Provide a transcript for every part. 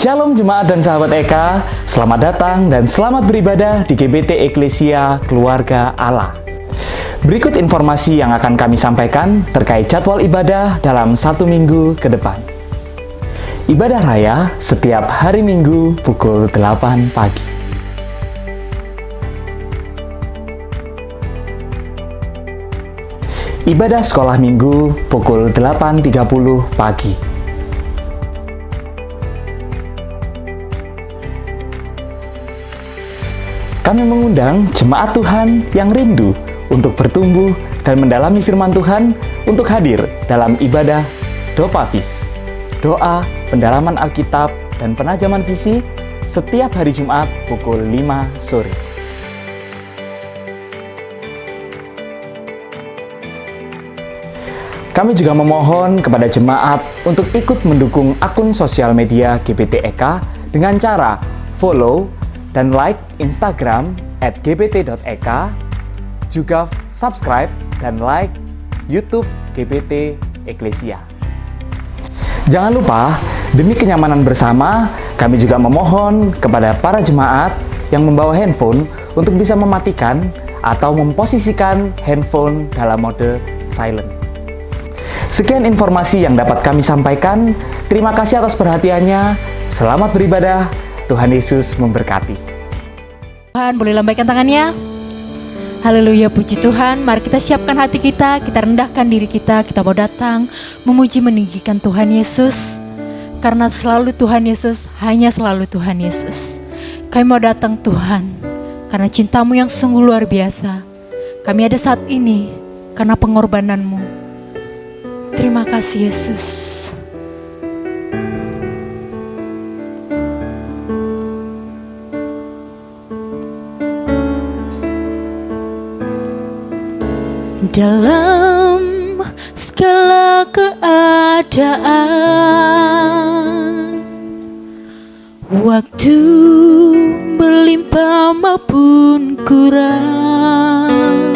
Shalom jemaat dan sahabat Eka, selamat datang dan selamat beribadah di GBT Eklesia Keluarga Allah. Berikut informasi yang akan kami sampaikan terkait jadwal ibadah dalam 1 minggu ke depan. Ibadah raya setiap hari Minggu pukul 8 pagi. Ibadah sekolah Minggu pukul 8.30 pagi. Kami mengundang jemaat Tuhan yang rindu untuk bertumbuh dan mendalami firman Tuhan untuk hadir dalam ibadah Dopafis, doa pendalaman Alkitab dan penajaman visi setiap hari Jumat pukul 5 sore. Kami juga memohon kepada jemaat untuk ikut mendukung akun sosial media GBT Eka dengan cara follow dan like Instagram @gbt.eka, juga subscribe dan like YouTube GBT Eklesia. Jangan lupa, demi kenyamanan bersama, kami juga memohon kepada para jemaat yang membawa handphone untuk bisa mematikan atau memposisikan handphone dalam mode silent. Sekian informasi yang dapat kami sampaikan. Terima kasih atas perhatiannya. Selamat beribadah. Tuhan Yesus memberkati. Tuhan, boleh lambaikan tangannya. Haleluya, puji Tuhan. Mari kita siapkan hati kita rendahkan diri kita mau datang memuji meninggikan Tuhan Yesus. Karena selalu Tuhan Yesus, hanya selalu Tuhan Yesus. Kami mau datang Tuhan, karena cintamu yang sungguh luar biasa. Kami ada saat ini karena pengorbananmu. Terima kasih Yesus. Dalam segala keadaan, waktu berlimpah maupun kurang,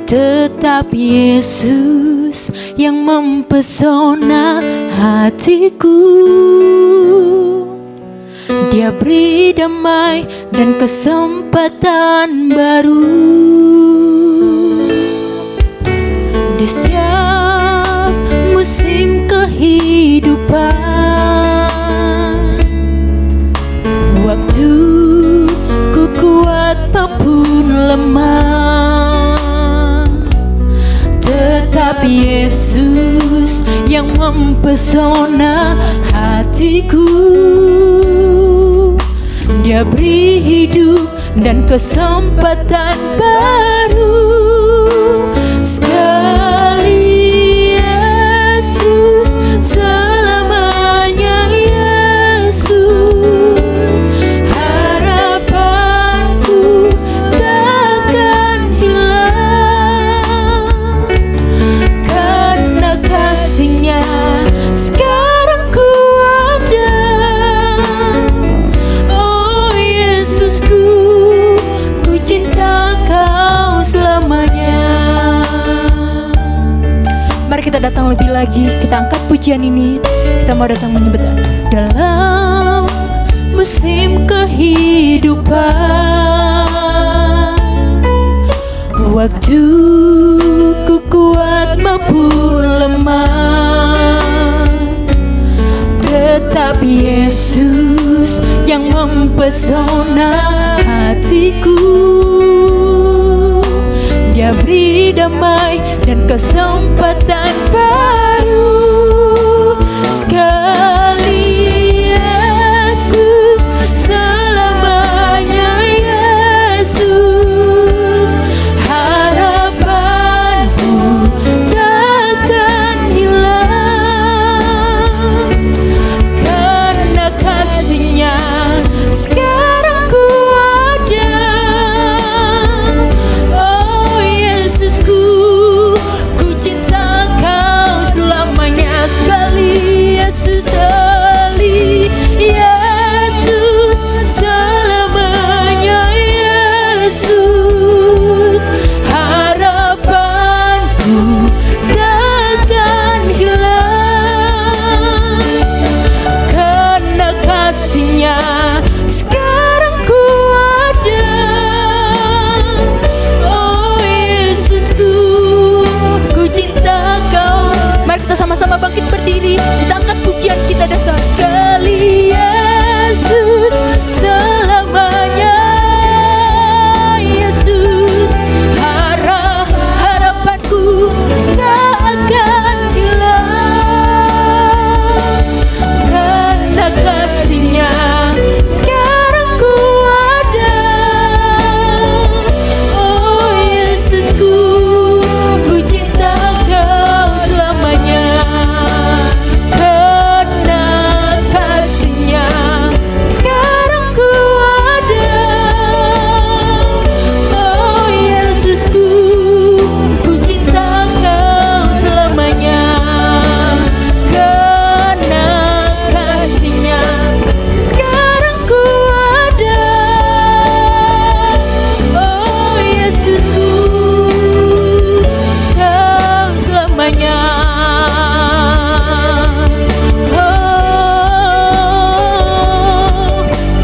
tetap Yesus yang mempesona hatiku. Dia beri damai dan kesempatan baru. Di setiap musim kehidupan, waktu ku kuat maupun lemah, tetap Yesus yang mempesona hatiku. Dia beri hidup dan kesempatan baru. Sekali Yesus, selamanya Yesus. Harapanku takkan hilang, karena kasih-Nya sekarang ku ada. Oh Yesusku, ku cinta Kau selamanya. Mari kita datang lebih lagi, kita angkat pujian ini. Kita mau datang menyebut dalam musim kehidupan, waktu ku kuat maupun lemah, tetap Yesus yang mempesona hatiku. Dia beri damai dan kesempatan baru. Sekali Yesus, selamanya Yesus. Harapanku takkan hilang, karena kasih-Nya sekarang ku ada. Oh Yesusku, ku cinta Kau kasih-Nya sekarang ku ada. Oh Yesusku, ku cinta Kau. Mari kita sama-sama bangkit berdiri, kita angkat pujian kita dasar sekali Yesus selamanya. Yesus, harapanku tak akan hilang, karena kasih-Nya sekarang ku ada. Oh Yesusku, ku cinta Kau selamanya, karena kasih-Nya sekarang ku ada. Oh Yesusku, ku cinta Kau selamanya, karena kasih-Nya sekarang ku ada. Oh Yesusku, Kau selamanya. Oh,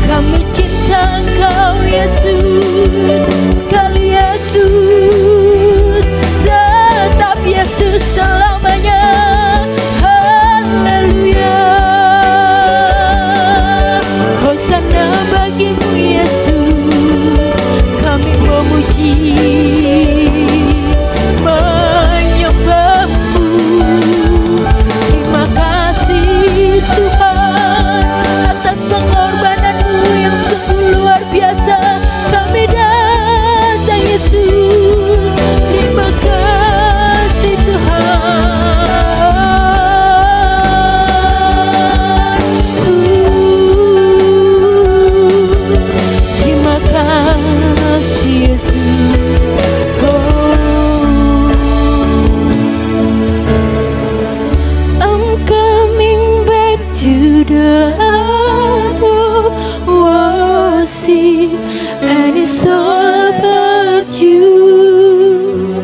kami cinta Kau Yesus, sekali Yesus, tetap Yesus selamanya. Haleluya. Hosana bagimu Yesus, kami memuji menyembah-Mu. Terima kasih Tuhan atas pengorbanan-Mu yang sungguh luar biasa. Kami datang Yesus, terima kasih Tuhan. Terima kasih Yesus. I'm coming back to the heart of worship, and it's all about You.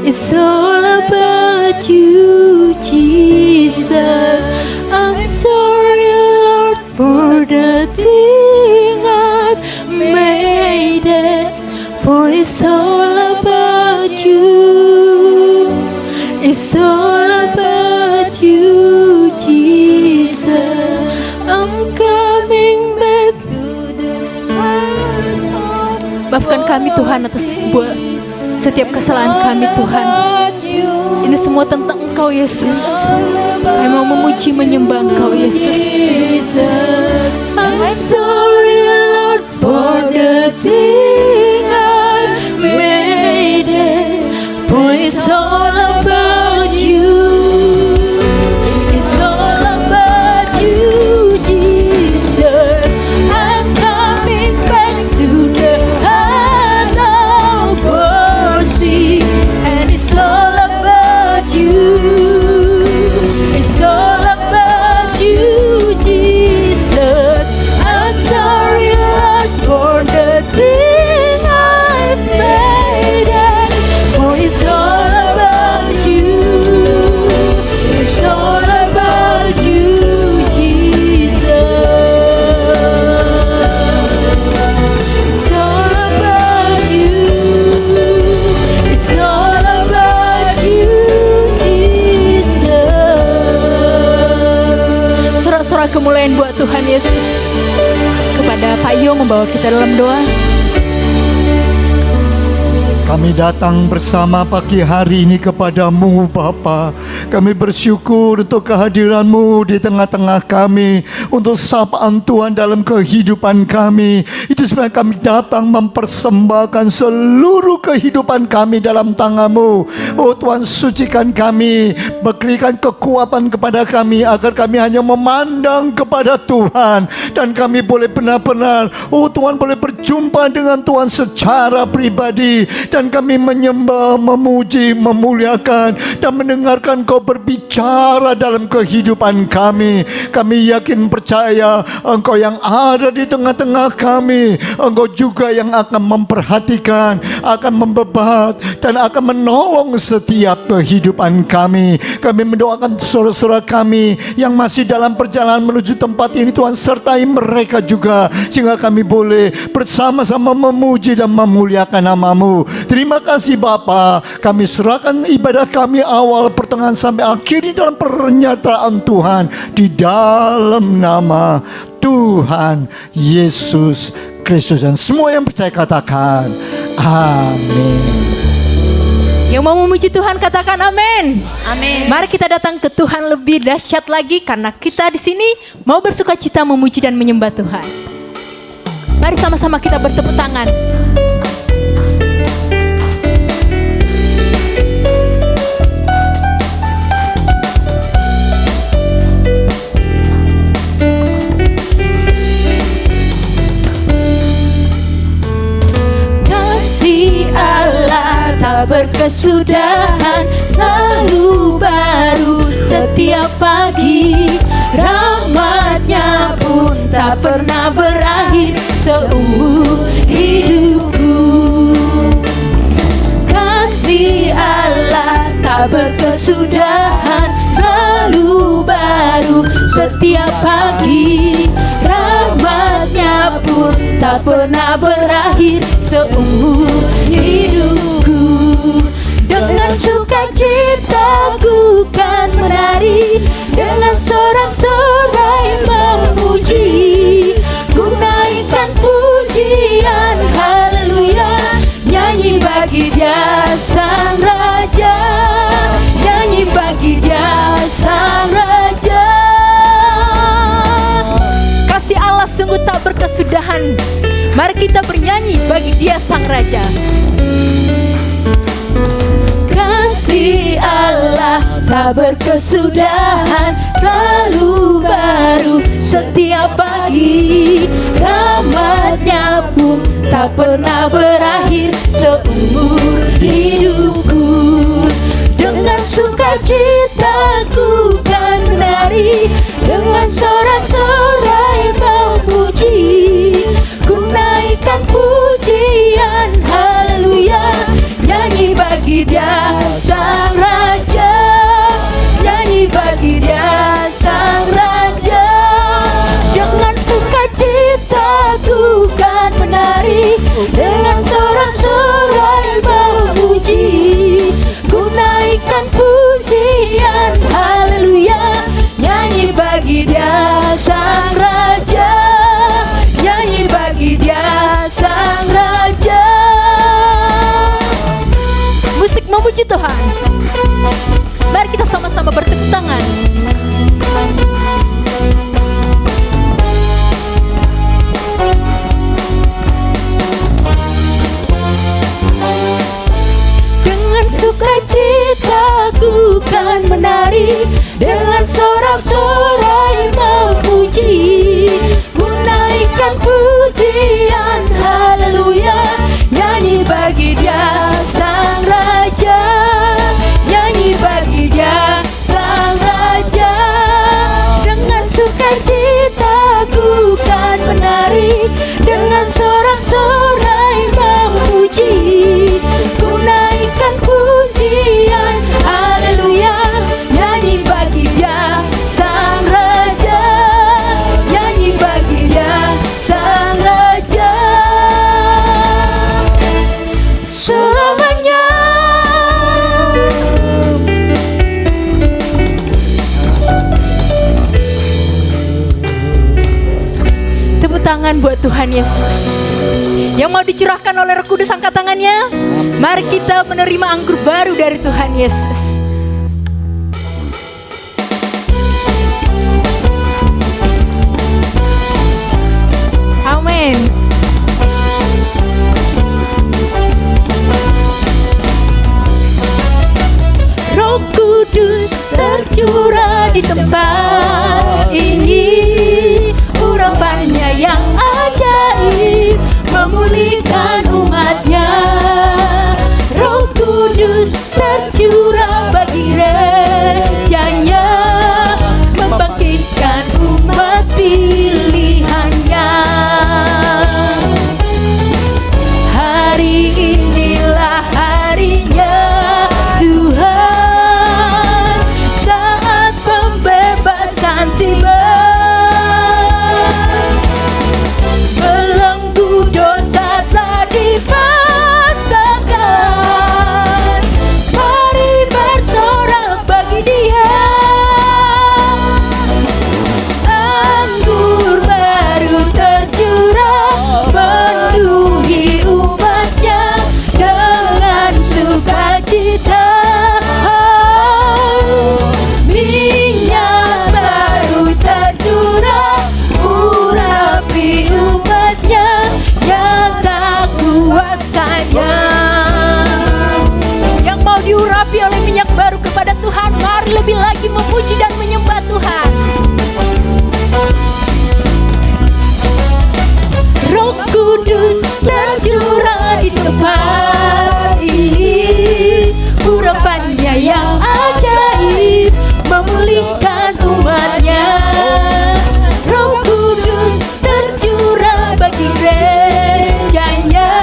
It's all about You, Jesus. I'm sorry, Lord, for the thing I've made it, for it's all about You. It's all about You, Jesus. I'm coming back to the heart of Maafkan kami Tuhan atas setiap kesalahan kami Tuhan. Ini semua tentang Engkau Yesus. Kami mau memuji menyembah Engkau Yesus. I'm sorry Lord for the thing I made it, for it's all about You. It's all about You, Jesus. I'm coming back to the heart of worship, and it's all about You. It's all about You, Jesus. I'm sorry, Lord, for the thing I've made it, for it's all about You. It's all about You, Jesus. It's all about You. It's all about You, Jesus. Sorak-sorak kemuliaan buat Tuhan Yesus. Kepada Pak Yo membawa kita dalam doa. Kami datang bersama pagi hari ini kepadamu Bapa. Kami bersyukur untuk kehadiranmu di tengah-tengah kami, untuk sapaan Tuhan dalam kehidupan kami. Itu sebab kami datang mempersembahkan seluruh kehidupan kami dalam tangan-Mu. Oh Tuhan, sucikan kami, berikan kekuatan kepada kami agar kami hanya memandang kepada Tuhan, dan kami boleh benar-benar, oh Tuhan, boleh berjumpa dengan Tuhan secara pribadi, dan kami menyembah, memuji, memuliakan, dan mendengarkan Kau berbicara dalam kehidupan kami. Kami yakin percaya Engkau yang ada di tengah-tengah kami. Engkau juga yang akan memperhatikan, akan membebat, dan akan menolong setiap kehidupan kami. Kami mendoakan saudara-saudara kami yang masih dalam perjalanan menuju tempat ini, Tuhan, sertai mereka juga, sehingga kami boleh bersama-sama memuji dan memuliakan nama-Mu. Terima kasih Bapa. Kami serahkan ibadah kami awal, pertengahan sampai akhir dalam pernyataan Tuhan, di dalam nama Tuhan Yesus Kristus. Dan semua yang percaya katakan amin. Yang mau memuji Tuhan katakan amin. Amin. Mari kita datang ke Tuhan lebih dahsyat lagi, karena kita di sini mau bersukacita memuji dan menyembah Tuhan. Mari sama-sama kita bertepuk tangan. Kasih Allah tak berkesudahan, selalu baru setiap pagi. Rahmat-Nya pun tak pernah berakhir seumur hidupku. Kasih Allah tak berkesudahan, selalu baru setiap pagi. Rahmat-Nya pun tak pernah berakhir seumur hidupku. Dengan sukacita ku kan menari, dengan sorak-sorai memuji. Ku naikkan pujian haleluya, nyanyi bagi Dia Sang Raja, nyanyi bagi Dia Sang Raja. Kasih Allah sungguh tak berkesudahan. Mari kita bernyanyi bagi Dia Sang Raja. Kasih Allah tak berkesudahan, selalu baru setiap pagi. Rahmat-Nya pun tak pernah berakhir seumur hidupku. Dengan sukacita ku kan menari, dengan sorak-sorai memuji. Ku naikkan pujian haleluya, nyanyi bagi Dia Sang Raja, nyanyi bagi Dia Sang Raja. Dengan sukacita ku kan menari, dengan sorak-sorai memuji. Ku naikkan pujian haleluya, nyanyi bagi Dia Sang Raja, nyanyi bagi Dia Sang Raja. Musik memuji Tuhan. Mari kita sama-sama bertepuk tangan. Dengan sukacita ku kan menari, dengan sorak-sorai memuji. Ku naikkan pujian haleluya, nyanyi bagi Dia Sang Raja, nyanyi bagi Dia Sang Raja. Dengan sukacita ku kan menari, dengan sorak-sorai memuji. Ku naikkan pujian haleluya, nyanyi bagi Dia Sang Raja, nyanyi bagi Dia Sang Raja. Selamanya Tepuk tangan buat Tuhan Yesus yang mau dicurahkan oleh Roh Kudus. Angkat tangannya. Mari kita menerima anggur baru dari Tuhan Yesus. Amin. Roh Kudus tercurah di tempat ini, urapannya yang ajaib memulihkan umatnya. Roh Kudus tercurah bagi memuji dan menyembah Tuhan. Roh Kudus tercurah di tempat ini, urapannya yang ajaib memulihkan umatnya. Roh Kudus tercurah bagi gerejanya,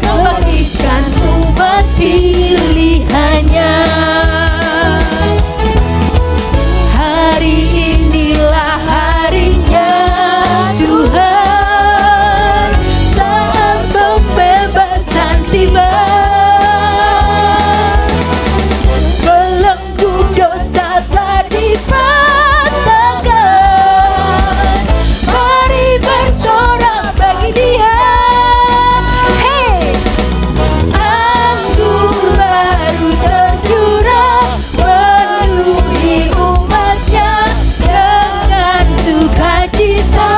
membangkitkan umat pilihannya. Hari inilah harinya Tuhan, saat pembebasan tiba. Belenggu dosa telah dipatahkan, mari bersorak bagi Dia. Hey, anggur baru tercurah memenuhi umatnya dengan sukacita.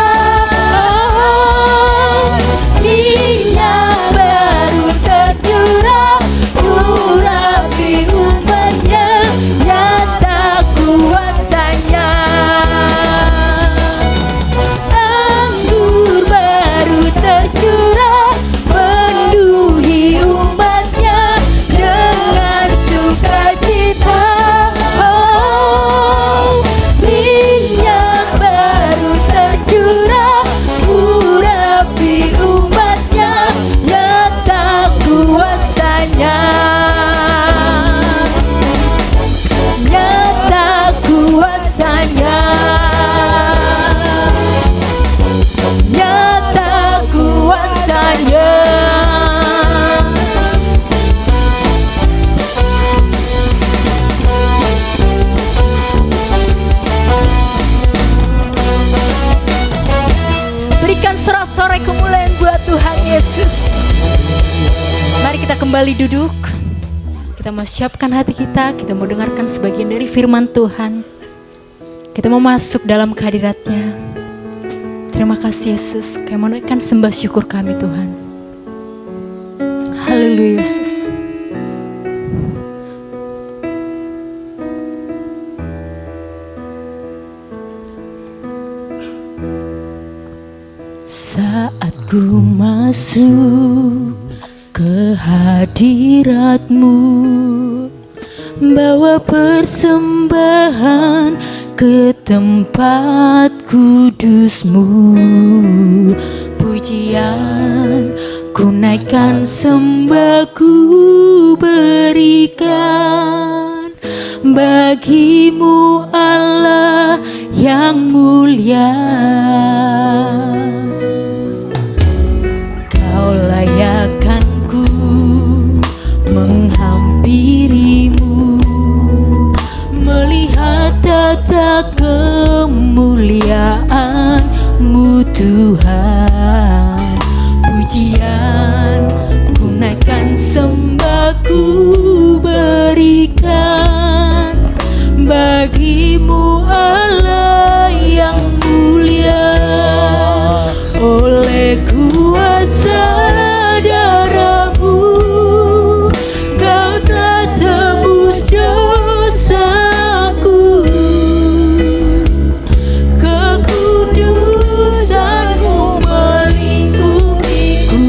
Minyak baru tercurah urapi umatnya, nyata kuasanya. Anggur baru tercurah memenuhi umatnya dengan sukacita. Oh, minyak baru tercurah urapi umatnya, nyata kuasanya. Nyata kuasanya. Nyata kuasanya. Berikan sorak-sorai kemuliaan buat Tuhan Yesus. Mari kita kembali duduk. Kita mau siapkan hati kita. Kita mau dengarkan sebagian dari firman Tuhan. Kita mau masuk dalam kehadirat-Nya. Terima kasih Yesus. Kami mau naikkan sembah syukur kami Tuhan. Haleluya Yesus. Saat ku masuk ke hadirat-Mu, bawa persembahan ke tempat kudus-Mu, pujian ku naikkan, sembah ku berikan bagi-Mu Allah yang mulia. Kau layakkan ku menghampiri-Mu, melihat tata kemuliaan-Mu Tuhan. Pujian ku naikkan, sembah ku berikan bagi-Mu Allah yang mulia. Oleh kuasa darah-Mu, Kau telah tebus dosaku. Kekudusan-Mu melingkupiku,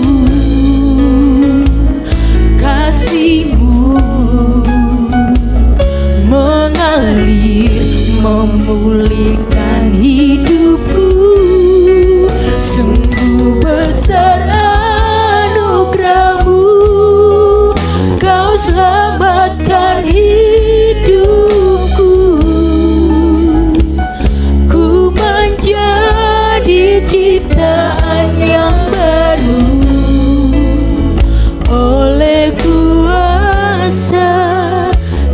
kasih-Mu mengalir memulihkan hidupku. Sungguh besar anugerah-Mu, Kau selamatkan hidupku. Ku menjadi ciptaan yang baru oleh kuasa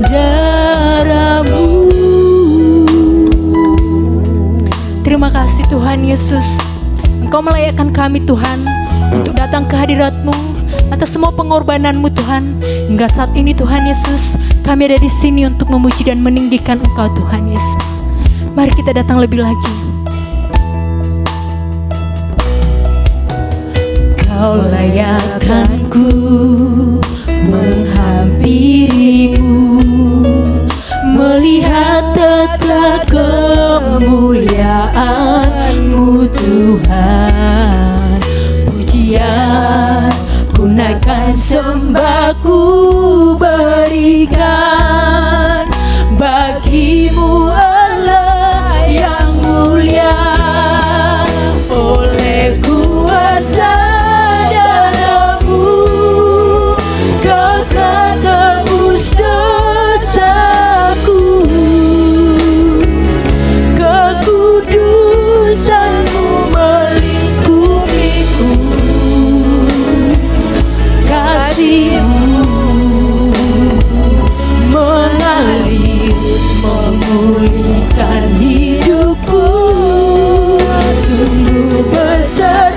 darah-Mu. Terima kasih Tuhan Yesus. Engkau melayakkan kami Tuhan untuk datang ke hadirat-Mu atas semua pengorbanan-Mu Tuhan. Hingga saat ini Tuhan Yesus, kami ada di sini untuk memuji dan meninggikan Engkau Tuhan Yesus. Mari kita datang lebih lagi. Kau layakkan ku menghampiri-Mu, melihat Tuhan. Pujian ku naikkan, sembah ku berikan bagimu Allah yang mulia. Oleh kuasa darah-Mu Kau telah tebus dosaku. Kekudusan-Mu melingkupiku. Kasih-Mu mengalir memulihkan hidupku. Sungguh besar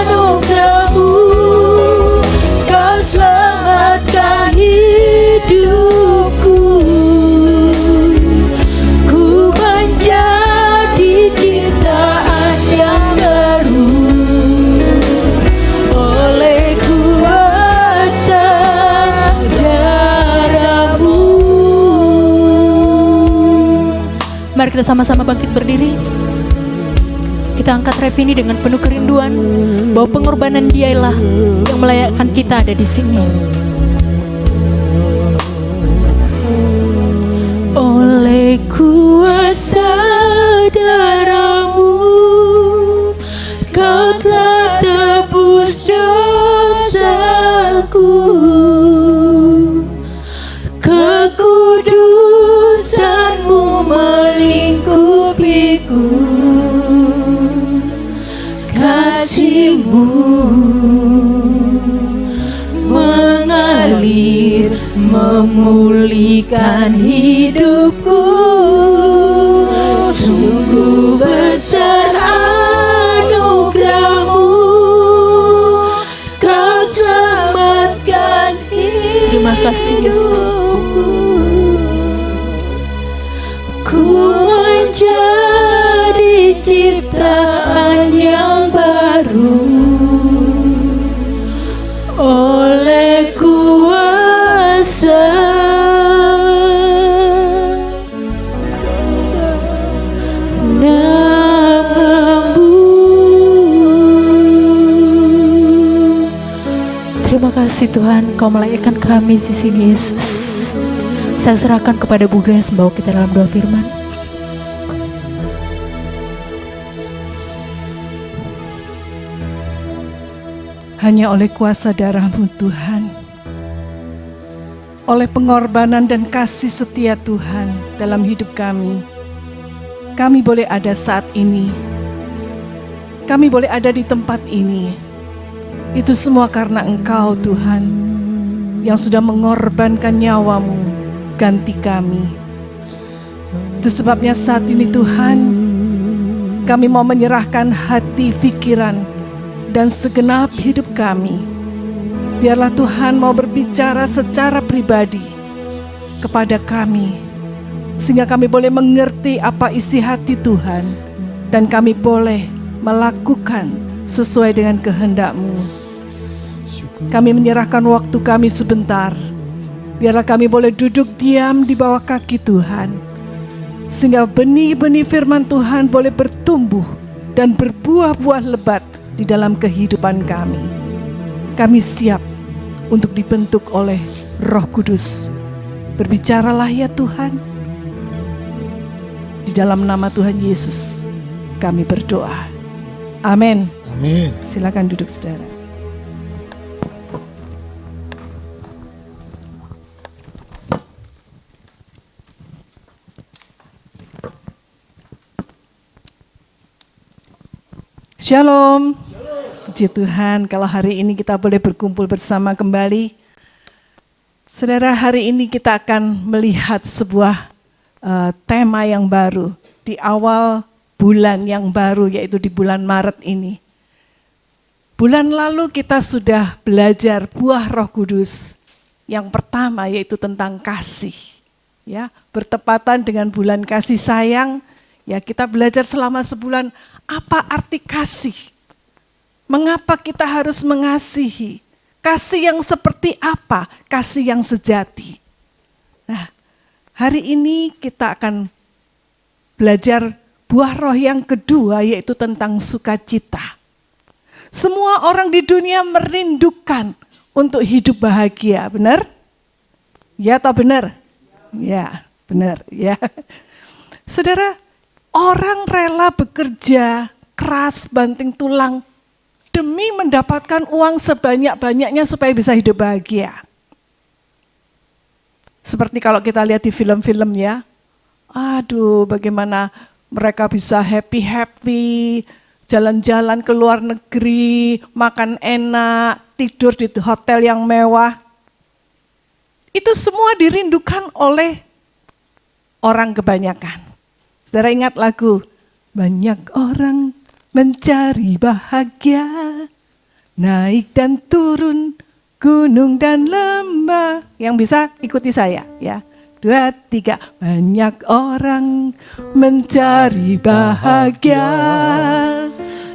anugerah-Mu, Kau selamatkan hidupku. Ku menjadi ciptaan yang baru oleh kuasa darah-Mu. Mari kita sama-sama bangkit berdiri. Kita angkat Revini dengan penuh kerinduan bahwa pengorbanan Dialah yang melayakkan kita ada di sini. Oleh kuasa darah-Mu Kau telah tebus dosaku. Kekudusan-Mu melingkupiku. Kasih-Mu mengalir memulihkan hidupku. Sungguh besar anugerah-Mu, Kau selamatkan hidupku. Terima kasih Yesus. Ku menjadi ciptaan yang baru oleh kuasa nama-Mu. Terima kasih Tuhan, Kau melayakkan kami di sini Yesus. Saya serahkan kepada Bu Grace membawa kita dalam doa firman. Hanya oleh kuasa darah-Mu Tuhan, oleh pengorbanan dan kasih setia Tuhan dalam hidup kami boleh ada saat ini, kami boleh ada di tempat ini. Itu semua karena Engkau Tuhan, yang sudah mengorbankan nyawa-Mu ganti kami. Itu sebabnya saat ini Tuhan, kami mau menyerahkan hati, pikiran, dan segenap hidup kami. Biarlah Tuhan mau berbicara secara pribadi kepada kami, sehingga kami boleh mengerti apa isi hati Tuhan, dan kami boleh melakukan sesuai dengan kehendak-Mu. Kami menyerahkan waktu kami sebentar. Biarlah kami boleh duduk diam di bawah kaki Tuhan, sehingga benih-benih firman Tuhan boleh bertumbuh dan berbuah-buah lebat di dalam kehidupan kami. Kami siap untuk dibentuk oleh Roh Kudus. Berbicaralah ya Tuhan. Di dalam nama Tuhan Yesus kami berdoa. Amin. Amin. Silakan duduk saudara. Shalom. Puji Tuhan kalau hari ini kita boleh berkumpul bersama kembali. Saudara, hari ini kita akan melihat sebuah tema yang baru di awal bulan yang baru, yaitu di bulan Maret ini. Bulan lalu kita sudah belajar buah Roh Kudus. Yang pertama yaitu tentang kasih. Ya, bertepatan dengan bulan kasih sayang, ya kita belajar selama sebulan apa arti kasih. Mengapa kita harus mengasihi? Kasih yang seperti apa? Kasih yang sejati. Nah, hari ini kita akan belajar buah roh yang kedua yaitu tentang sukacita. Semua orang di dunia merindukan untuk hidup bahagia, benar? Ya atau benar? Ya, benar ya. Saudara, orang rela bekerja keras banting tulang demi mendapatkan uang sebanyak-banyaknya supaya bisa hidup bahagia. Seperti kalau kita lihat di film-film ya, aduh bagaimana mereka bisa happy-happy, jalan-jalan ke luar negeri, makan enak, tidur di hotel yang mewah. Itu semua dirindukan oleh orang kebanyakan. Saudara ingat lagu, banyak orang mencari bahagia, naik dan turun, gunung dan lembah. Yang bisa ikuti saya ya. 2, 3. Banyak orang mencari bahagia,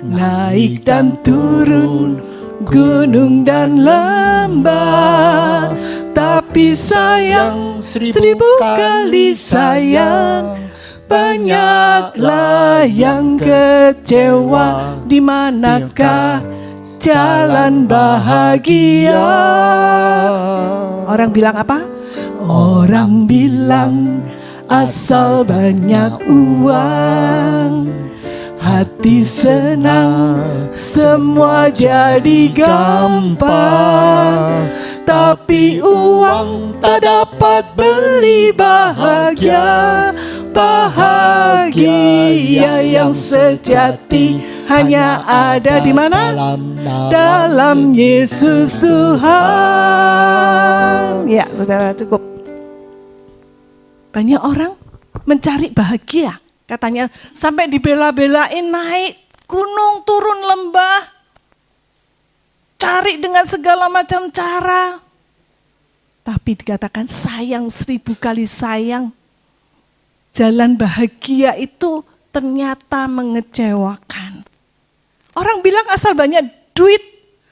naik dan turun, gunung dan lembah. Tapi sayang, 1000 kali sayang, banyaklah yang kecewa. Di manakah jalan bahagia? Orang bilang apa? Orang bilang asal banyak uang, hati senang, semua jadi gampang. Tapi uang tak dapat beli bahagia. Bahagia yang sejati hanya ada di mana? Dalam Yesus Tuhan. Ya, saudara, cukup. Banyak orang mencari bahagia, katanya sampai dibela-belain naik gunung, turun lembah, cari dengan segala macam cara. Tapi dikatakan sayang, 1000 kali sayang. Jalan bahagia itu ternyata mengecewakan. Orang bilang asal banyak duit,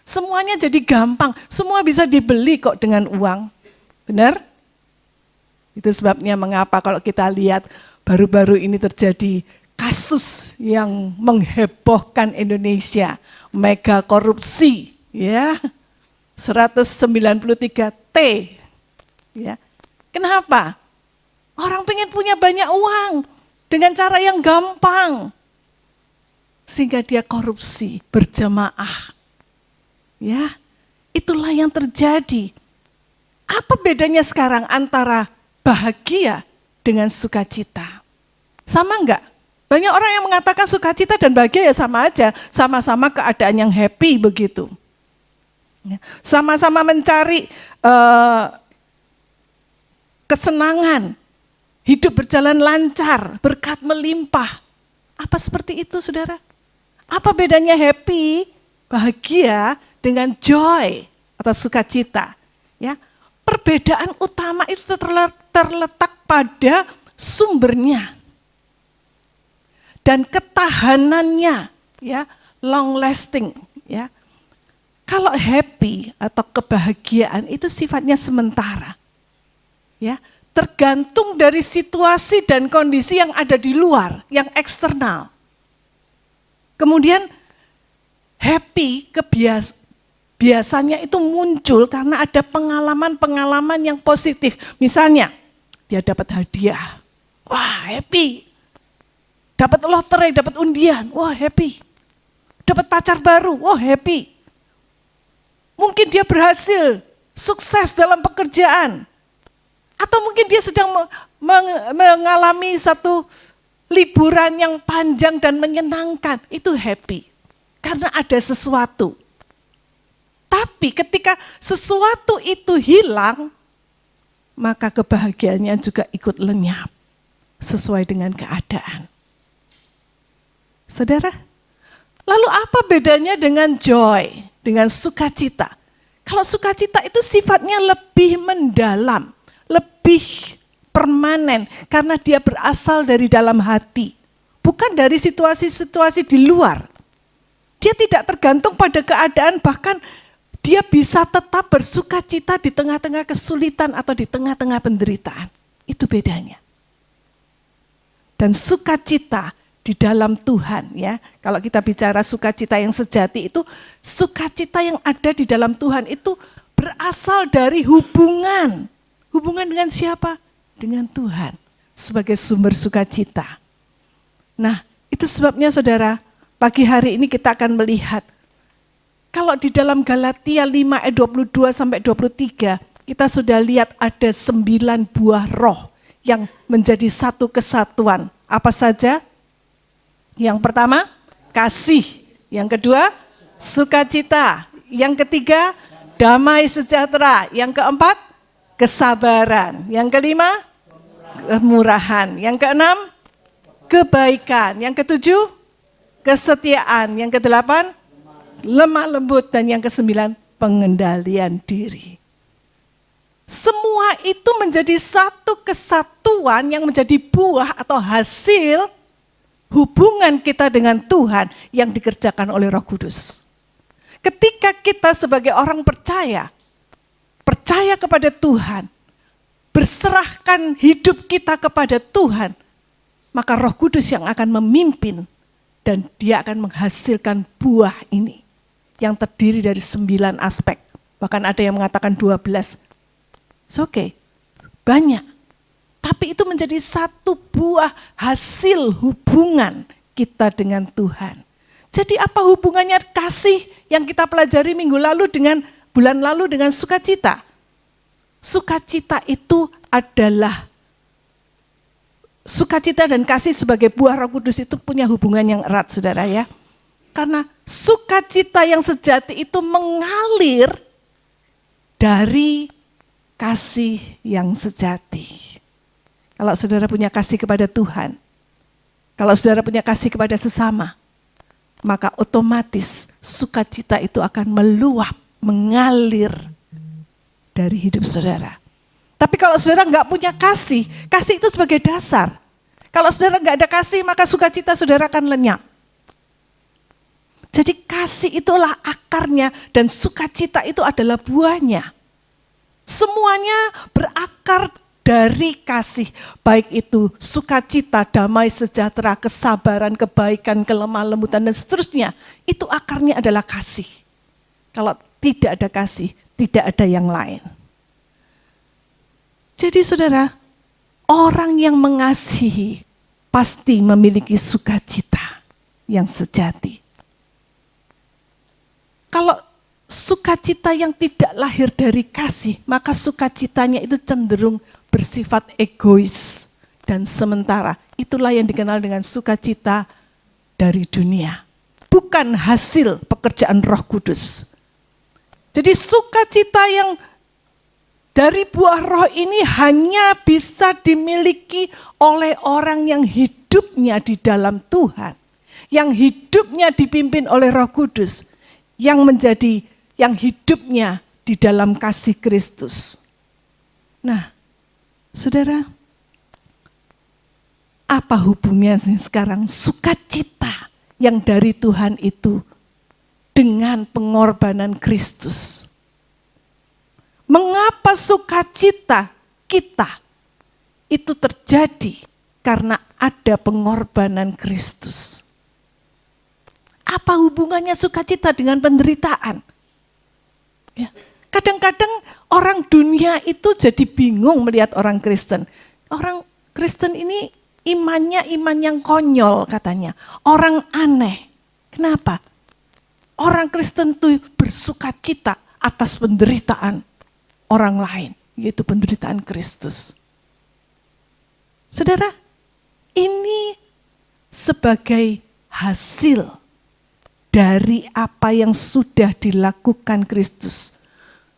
semuanya jadi gampang, semua bisa dibeli kok dengan uang. Benar? Itu sebabnya mengapa kalau kita lihat baru-baru ini terjadi kasus yang menghebohkan Indonesia, mega korupsi, ya, 193T, ya. Kenapa? Orang pengen punya banyak uang dengan cara yang gampang, sehingga dia korupsi berjamaah, ya. Itulah yang terjadi. Apa bedanya sekarang antara bahagia dengan sukacita? Sama enggak? Banyak orang yang mengatakan sukacita dan bahagia ya sama aja, sama-sama keadaan yang happy begitu. Sama-sama mencari kesenangan, hidup berjalan lancar, berkat melimpah. Apa seperti itu, saudara? Apa bedanya happy, bahagia dengan joy atau sukacita? Ya, perbedaan utama itu terletak pada sumbernya dan ketahanannya, ya, long lasting, ya. Kalau happy atau kebahagiaan itu sifatnya sementara, ya, tergantung dari situasi dan kondisi yang ada di luar, yang eksternal. Kemudian happy biasanya itu muncul karena ada pengalaman-pengalaman yang positif. Misalnya, dia dapat hadiah, wah happy. Dapat lotre, dapat undian, wah happy. Dapat pacar baru, wah happy. Mungkin dia berhasil, sukses dalam pekerjaan. Atau mungkin dia sedang mengalami satu liburan yang panjang dan menyenangkan. Itu happy, karena ada sesuatu. Tapi ketika sesuatu itu hilang, maka kebahagiaannya juga ikut lenyap sesuai dengan keadaan. Saudara, lalu apa bedanya dengan joy, dengan sukacita? Kalau sukacita itu sifatnya lebih mendalam, lebih permanen karena dia berasal dari dalam hati, bukan dari situasi-situasi di luar. Dia tidak tergantung pada keadaan, bahkan dia bisa tetap bersukacita di tengah-tengah kesulitan atau di tengah-tengah penderitaan. Itu bedanya. Dan sukacita di dalam Tuhan ya. Kalau kita bicara sukacita yang sejati itu, sukacita yang ada di dalam Tuhan itu berasal dari hubungan. Hubungan dengan siapa? Dengan Tuhan sebagai sumber sukacita. Nah, itu sebabnya saudara, pagi hari ini kita akan melihat kalau di dalam Galatia 5 ayat 22 sampai 23, kita sudah lihat ada 9 buah roh yang menjadi satu kesatuan. Apa saja? Yang pertama, kasih. Yang kedua, sukacita. Yang ketiga, damai sejahtera. Yang keempat, kesabaran. Yang kelima, kemurahan. Yang keenam, kebaikan. Yang ketujuh, kesetiaan. Yang kedelapan, lemah lembut. Dan yang kesembilan, pengendalian diri. Semua itu menjadi satu kesatuan yang menjadi buah atau hasil hubungan kita dengan Tuhan yang dikerjakan oleh Roh Kudus. Ketika kita sebagai orang percaya kepada Tuhan, berserahkan hidup kita kepada Tuhan, maka Roh Kudus yang akan memimpin dan dia akan menghasilkan buah ini yang terdiri dari 9 aspek. Bahkan ada yang mengatakan 12. Oke, banyak. Tapi itu menjadi satu buah hasil hubungan kita dengan Tuhan. Jadi apa hubungannya kasih yang kita pelajari minggu lalu dengan bulan lalu dengan sukacita? Sukacita itu adalah sukacita dan kasih sebagai buah Roh Kudus itu punya hubungan yang erat, saudara ya. Karena sukacita yang sejati itu mengalir dari kasih yang sejati. Kalau saudara punya kasih kepada Tuhan, kalau saudara punya kasih kepada sesama, maka otomatis sukacita itu akan meluap, mengalir dari hidup saudara. Tapi kalau saudara nggak punya kasih, kasih itu sebagai dasar. Kalau saudara nggak ada kasih, maka sukacita saudara akan lenyap. Jadi kasih itulah akarnya dan sukacita itu adalah buahnya. Semuanya berakar dari kasih, baik itu sukacita, damai sejahtera, kesabaran, kebaikan, kelemah lembutan dan seterusnya. Itu akarnya adalah kasih. Kalau tidak ada kasih, tidak ada yang lain. Jadi saudara, orang yang mengasihi pasti memiliki sukacita yang sejati. Kalau sukacita yang tidak lahir dari kasih, maka sukacitanya itu cenderung bersifat egois dan sementara. Itulah yang dikenal dengan sukacita dari dunia. Bukan hasil pekerjaan Roh Kudus. Jadi sukacita yang dari buah roh ini hanya bisa dimiliki oleh orang yang hidupnya di dalam Tuhan. Yang hidupnya dipimpin oleh Roh Kudus. Yang hidupnya di dalam kasih Kristus. Nah, saudara, apa hubungannya sekarang sukacita yang dari Tuhan itu dengan pengorbanan Kristus? Mengapa sukacita kita itu terjadi karena ada pengorbanan Kristus? Apa hubungannya sukacita dengan penderitaan? Ya. Kadang-kadang orang dunia itu jadi bingung melihat orang Kristen. Orang Kristen ini imannya iman yang konyol katanya. Orang aneh. Kenapa? Orang Kristen itu bersukacita atas penderitaan orang lain, yaitu penderitaan Kristus. Saudara, ini sebagai hasil dari apa yang sudah dilakukan Kristus.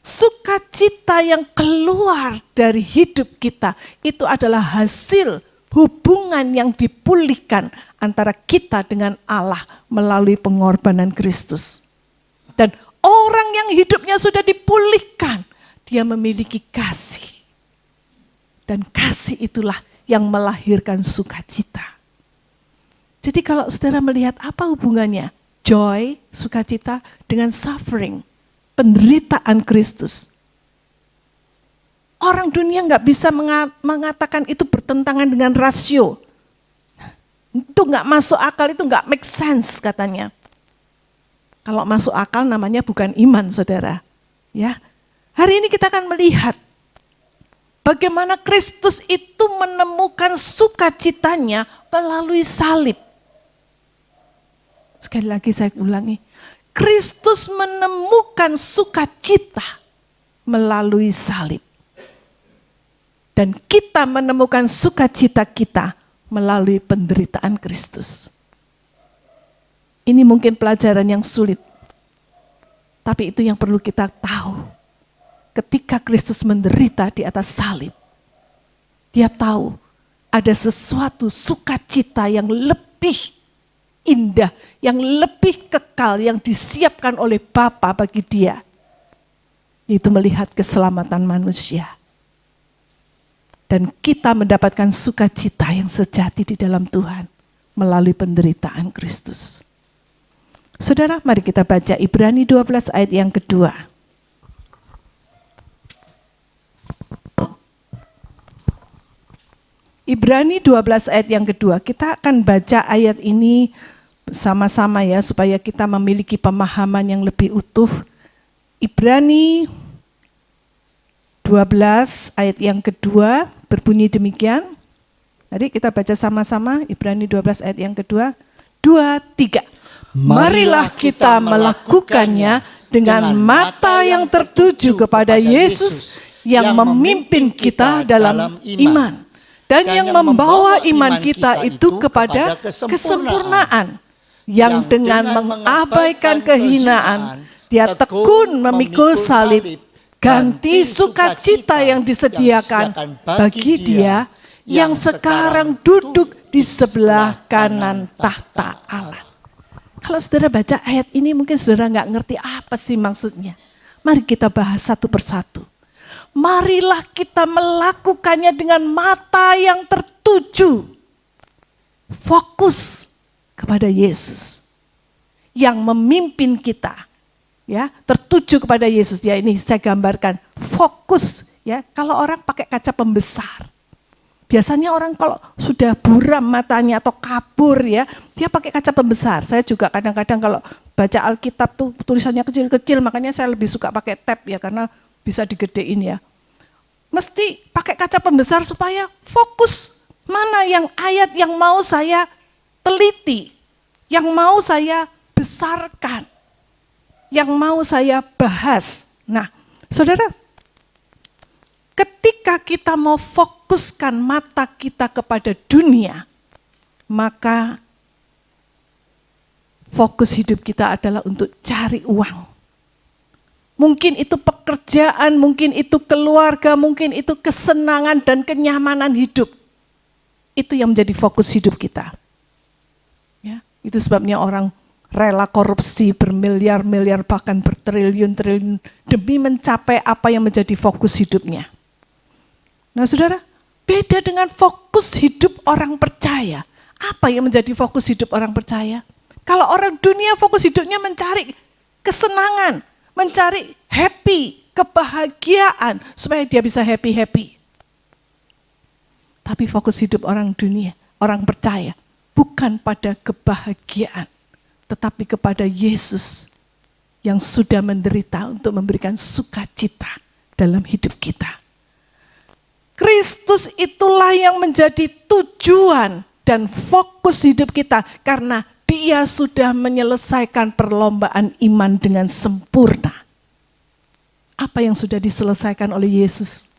Sukacita yang keluar dari hidup kita itu adalah hasil hubungan yang dipulihkan antara kita dengan Allah melalui pengorbanan Kristus. Dan orang yang hidupnya sudah dipulihkan, dia memiliki kasih. Dan kasih itulah yang melahirkan sukacita. Jadi kalau saudara melihat apa hubungannya joy, sukacita dengan suffering, penderitaan Kristus. Orang dunia nggak bisa mengatakan itu bertentangan dengan rasio. Itu nggak masuk akal, itu nggak make sense katanya. Kalau masuk akal namanya bukan iman, saudara. Ya, hari ini kita akan melihat bagaimana Kristus itu menemukan sukacitanya melalui salib. Sekali lagi saya ulangi, Kristus menemukan sukacita melalui salib. Dan kita menemukan sukacita kita melalui penderitaan Kristus. Ini mungkin pelajaran yang sulit, tapi itu yang perlu kita tahu. Ketika Kristus menderita di atas salib, dia tahu ada sesuatu sukacita yang lebih indah, yang lebih kekal, yang disiapkan oleh Bapa bagi dia, yaitu melihat keselamatan manusia. Dan kita mendapatkan sukacita yang sejati di dalam Tuhan melalui penderitaan Kristus. Saudara, mari kita baca Ibrani 12 ayat yang kedua. Ibrani 12 ayat yang kedua. Kita akan baca ayat ini sama-sama ya, supaya kita memiliki pemahaman yang lebih utuh. Ibrani 12 ayat yang kedua berbunyi demikian. Mari kita baca sama-sama Ibrani 12 ayat yang kedua. 2, 3. Marilah kita melakukannya dengan mata yang tertuju kepada Yesus yang memimpin kita dalam iman. Dan yang membawa iman kita itu kepada kesempurnaan. Yang dengan mengabaikan kehinaan, dia tekun memikul salib, ganti sukacita yang disediakan bagi dia yang sekarang duduk di sebelah kanan tahta Allah. Kalau saudara baca ayat ini mungkin saudara nggak ngerti apa sih maksudnya. Mari kita bahas satu persatu. Marilah kita melakukannya dengan mata yang tertuju. Fokus kepada Yesus yang memimpin kita. Ya, tertuju kepada Yesus. Ya, ini saya gambarkan fokus ya. Kalau orang pakai kaca pembesar, biasanya orang kalau sudah buram matanya atau kabur ya, dia pakai kaca pembesar. Saya juga kadang-kadang kalau baca Alkitab tuh tulisannya kecil-kecil, makanya saya lebih suka pakai tab ya, karena bisa digedein ya. Mesti pakai kaca pembesar supaya fokus mana yang ayat yang mau saya teliti, yang mau saya besarkan, yang mau saya bahas. Nah, saudara, ketika kita mau fokuskan mata kita kepada dunia, maka fokus hidup kita adalah untuk cari uang. Mungkin itu pekerjaan, mungkin itu keluarga, mungkin itu kesenangan dan kenyamanan hidup. Itu yang menjadi fokus hidup kita. Ya, itu sebabnya orang rela korupsi bermiliar-miliar bahkan bertriliun-triliun demi mencapai apa yang menjadi fokus hidupnya. Nah, saudara, beda dengan fokus hidup orang percaya. Apa yang menjadi fokus hidup orang percaya? Kalau orang dunia fokus hidupnya mencari kesenangan, mencari happy, kebahagiaan supaya dia bisa happy-happy. Tapi fokus hidup orang dunia, orang percaya, bukan pada kebahagiaan, tetapi kepada Yesus yang sudah menderita untuk memberikan sukacita dalam hidup kita. Kristus itulah yang menjadi tujuan dan fokus hidup kita, karena Dia sudah menyelesaikan perlombaan iman dengan sempurna. Apa yang sudah diselesaikan oleh Yesus?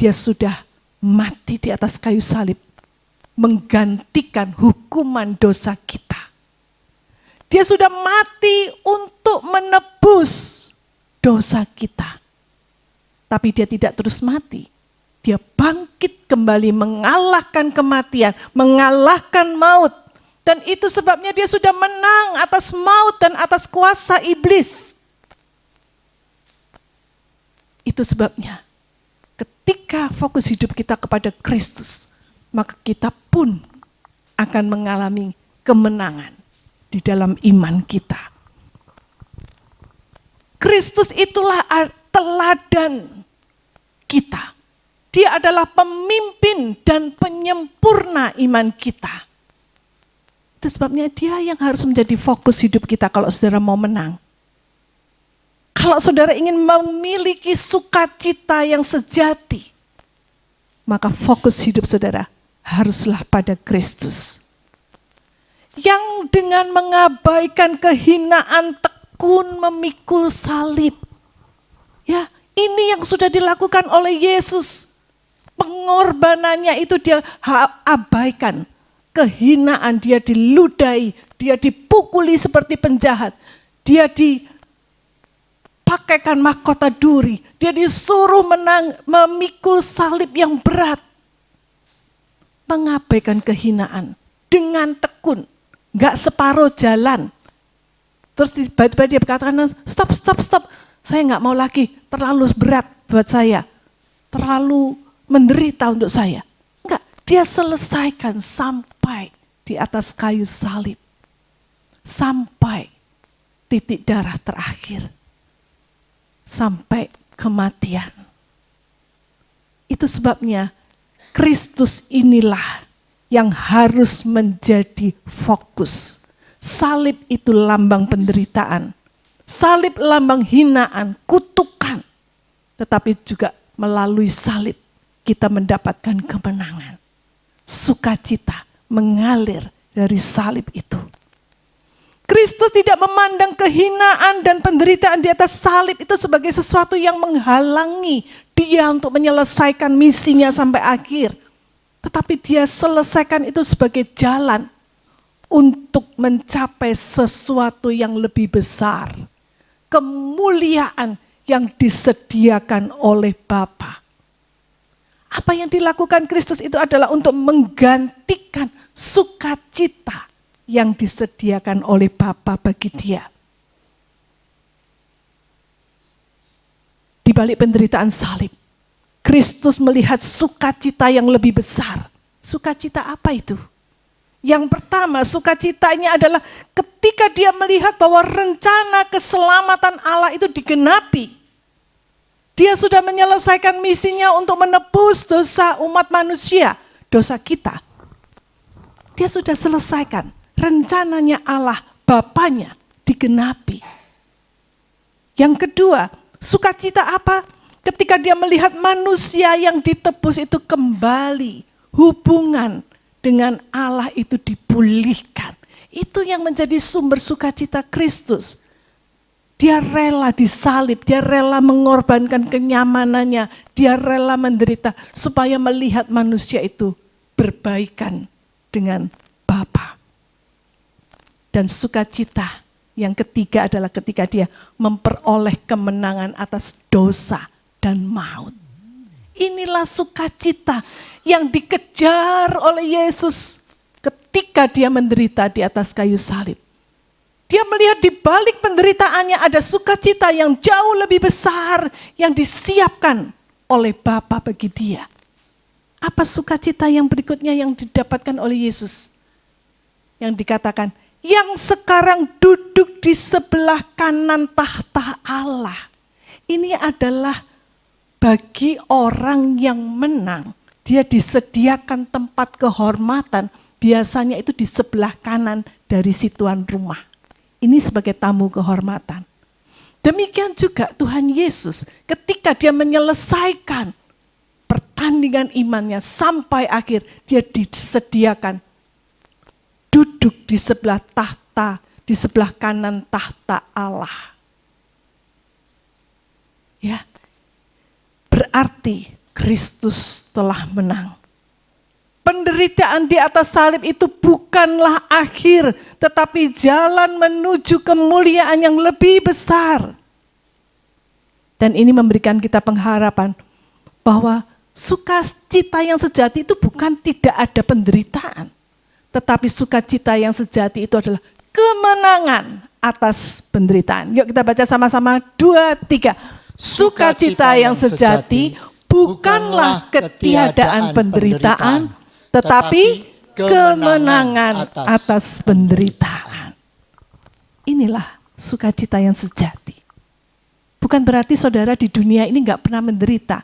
Dia sudah mati di atas kayu salib, menggantikan hukuman dosa kita. Dia sudah mati untuk menebus dosa kita. Tapi dia tidak terus mati. Dia bangkit kembali, mengalahkan kematian, mengalahkan maut. Dan itu sebabnya dia sudah menang atas maut dan atas kuasa iblis. Itu sebabnya ketika fokus hidup kita kepada Kristus, maka kita pun akan mengalami kemenangan di dalam iman kita. Kristus itulah teladan kita dia adalah pemimpin dan penyempurna iman kita. Itu sebabnya dia yang harus menjadi fokus hidup kita kalau saudara mau menang. Kalau saudara ingin memiliki sukacita yang sejati, maka fokus hidup saudara haruslah pada Kristus. Yang dengan mengabaikan kehinaan tekun memikul salib. Ya, ini yang sudah dilakukan oleh Yesus. Pengorbanannya itu dia abaikan. Kehinaan, dia diludahi, dia dipukuli seperti penjahat. Dia dipakaikan mahkota duri. Dia disuruh memikul salib yang berat. Mengabaikan kehinaan dengan tekun. Gak separuh jalan. Terus tiba-tiba dia berkatakan, stop. Saya gak mau lagi, terlalu berat buat saya. Terlalu menderita untuk saya. Enggak, dia selesaikan sampai di atas kayu salib. Sampai titik darah terakhir. Sampai kematian. Itu sebabnya Kristus inilah yang harus menjadi fokus. Salib itu lambang penderitaan. Salib lambang hinaan, kutukan. Tetapi juga melalui salib kita mendapatkan kemenangan. Sukacita mengalir dari salib itu. Kristus tidak memandang kehinaan dan penderitaan di atas salib itu sebagai sesuatu yang menghalangi dia untuk menyelesaikan misinya sampai akhir. Tetapi dia selesaikan itu sebagai jalan untuk mencapai sesuatu yang lebih besar. Kemuliaan yang disediakan oleh Bapa. Apa yang dilakukan Kristus itu adalah untuk menggantikan sukacita yang disediakan oleh Bapa bagi dia. Di balik penderitaan salib, Kristus melihat sukacita yang lebih besar. Sukacita apa itu? Yang pertama, sukacitanya adalah ketika dia melihat bahwa rencana keselamatan Allah itu digenapi. Dia sudah menyelesaikan misinya untuk menebus dosa umat manusia, dosa kita. Dia sudah selesaikan. Rencananya Allah, Bapanya digenapi. Yang kedua, sukacita apa? Ketika dia melihat manusia yang ditebus itu kembali, hubungan dengan Allah itu dipulihkan. Itu yang menjadi sumber sukacita Kristus. Dia rela disalib, dia rela mengorbankan kenyamanannya, dia rela menderita supaya melihat manusia itu berbaikan dengan Bapa. Dan sukacita yang ketiga adalah ketika dia memperoleh kemenangan atas dosa dan maut. Inilah sukacita yang dikejar oleh Yesus ketika dia menderita di atas kayu salib. Dia melihat di balik penderitaannya ada sukacita yang jauh lebih besar yang disiapkan oleh Bapa bagi dia. Apa sukacita yang berikutnya yang didapatkan oleh Yesus? Yang dikatakan, yang sekarang duduk di sebelah kanan tahta Allah. Ini adalah bagi orang yang menang. Dia disediakan tempat kehormatan, biasanya itu di sebelah kanan dari si tuan rumah. Ini sebagai tamu kehormatan. Demikian juga Tuhan Yesus ketika dia menyelesaikan pertandingan imannya sampai akhir, dia disediakan duduk di sebelah tahta, di sebelah kanan tahta Allah. Ya, berarti Kristus telah menang. Penderitaan di atas salib itu bukanlah akhir, tetapi jalan menuju kemuliaan yang lebih besar. Dan ini memberikan kita pengharapan bahwa sukacita yang sejati itu bukan tidak ada penderitaan. Tetapi sukacita yang sejati itu adalah kemenangan atas penderitaan. Yuk kita baca sama-sama 2, 3. Sukacita yang sejati bukanlah ketiadaan penderitaan, tetapi kemenangan atas penderitaan. Inilah sukacita yang sejati. Bukan berarti saudara di dunia ini gak pernah menderita.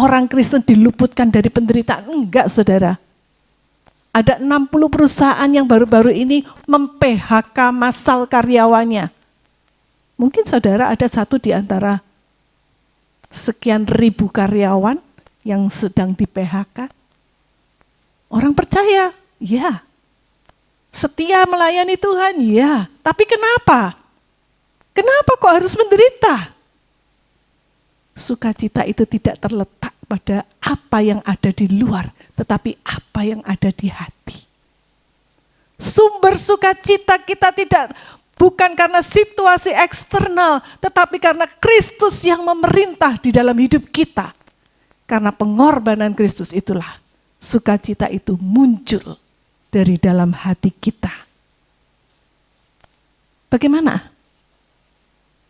orang Kristen diluputkan dari penderitaan. Enggak, saudara. Ada 60 perusahaan yang baru-baru ini mem-PHK massal karyawannya. Mungkin saudara ada satu di antara sekian ribu karyawan yang sedang di-PHK. Orang percaya, ya. Setia melayani Tuhan, ya. Tapi kenapa? Kenapa kok harus menderita? Sukacita itu tidak terletak pada apa yang ada di luar, tetapi apa yang ada di hati. Sumber sukacita kita bukan karena situasi eksternal, tetapi karena Kristus yang memerintah di dalam hidup kita. Karena pengorbanan Kristus itulah sukacita itu muncul dari dalam hati kita. Bagaimana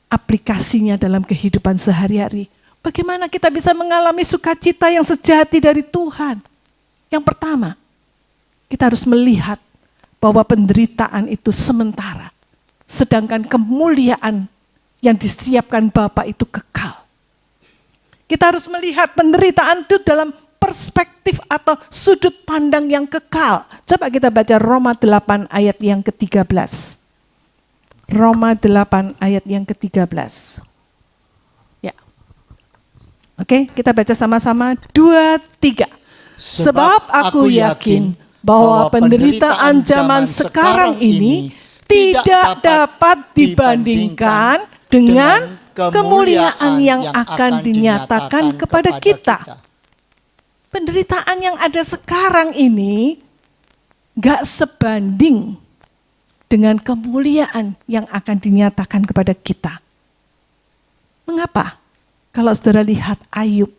aplikasinya dalam kehidupan sehari-hari? Bagaimana kita bisa mengalami sukacita yang sejati dari Tuhan? Yang pertama, kita harus melihat bahwa penderitaan itu sementara, sedangkan kemuliaan yang disiapkan Bapa itu kekal. Kita harus melihat penderitaan itu dalam perspektif atau sudut pandang yang kekal. Coba kita baca Roma 8 ayat yang ke-13. Roma 8 ayat yang ke-13. Ya. Oke, kita baca sama-sama. 2, 3. Sebab aku yakin bahwa penderitaan zaman sekarang ini tidak dapat dibandingkan dengan kemuliaan yang akan dinyatakan kepada kita. Penderitaan yang ada sekarang ini gak sebanding dengan kemuliaan yang akan dinyatakan kepada kita. Mengapa? Kalau saudara lihat Ayub,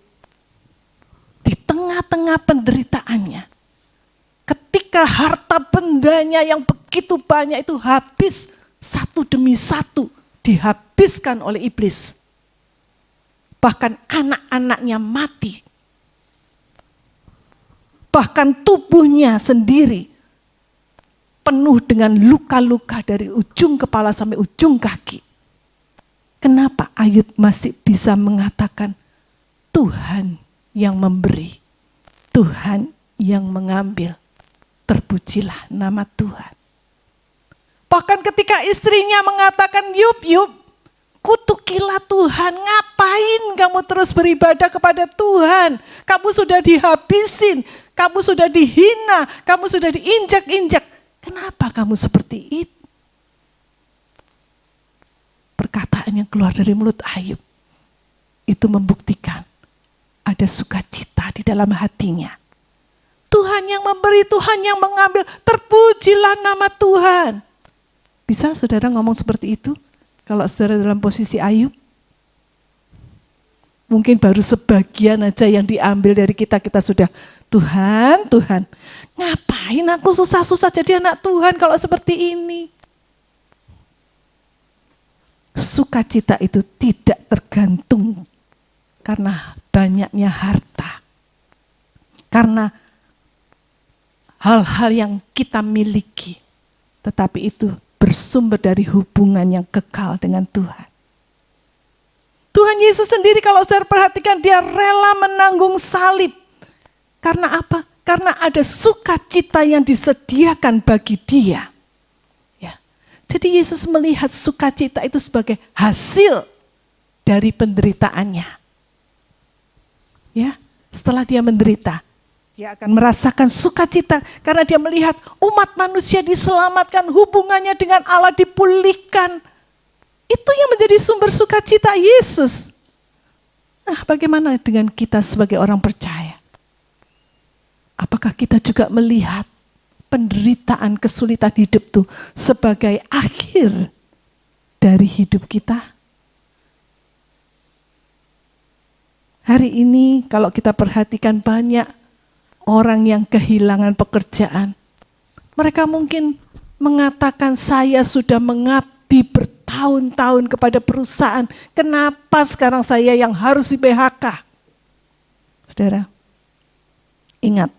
di tengah-tengah penderitaannya, ketika harta bendanya yang begitu banyak itu habis satu demi satu, dihabiskan oleh iblis. Bahkan anak-anaknya mati. Bahkan tubuhnya sendiri penuh dengan luka-luka dari ujung kepala sampai ujung kaki. Kenapa Ayub masih bisa mengatakan Tuhan yang memberi, Tuhan yang mengambil, terpujilah nama Tuhan. Bahkan ketika istrinya mengatakan, Yub, kutukilah Tuhan, ngapain kamu terus beribadah kepada Tuhan? Kamu sudah dihabisin, kamu sudah dihina, kamu sudah diinjak-injak. Kenapa kamu seperti itu? Perkataan yang keluar dari mulut Ayub itu membuktikan ada sukacita di dalam hatinya. Tuhan yang memberi, Tuhan yang mengambil, terpujilah nama Tuhan. Bisa saudara ngomong seperti itu? Kalau saudara dalam posisi Ayub? Mungkin baru sebagian aja yang diambil dari kita sudah, Tuhan, ngapain aku susah-susah jadi anak Tuhan kalau seperti ini? Sukacita itu tidak tergantung karena banyaknya harta. Karena hal-hal yang kita miliki. Tetapi itu bersumber dari hubungan yang kekal dengan Tuhan. Tuhan Yesus sendiri kalau saudara perhatikan, dia rela menanggung salib. Karena apa? Karena ada sukacita yang disediakan bagi dia. Jadi Yesus melihat sukacita itu sebagai hasil dari penderitaannya. Ya, setelah dia menderita, dia akan merasakan sukacita karena dia melihat umat manusia diselamatkan, hubungannya dengan Allah dipulihkan. Itu yang menjadi sumber sukacita Yesus. Nah, bagaimana dengan kita sebagai orang percaya? Apakah kita juga melihat penderitaan, kesulitan hidup itu sebagai akhir dari hidup kita? Hari ini kalau kita perhatikan banyak orang yang kehilangan pekerjaan. Mereka mungkin mengatakan saya sudah mengabdi bertahun-tahun kepada perusahaan. Kenapa sekarang saya yang harus di PHK? Saudara, ingat.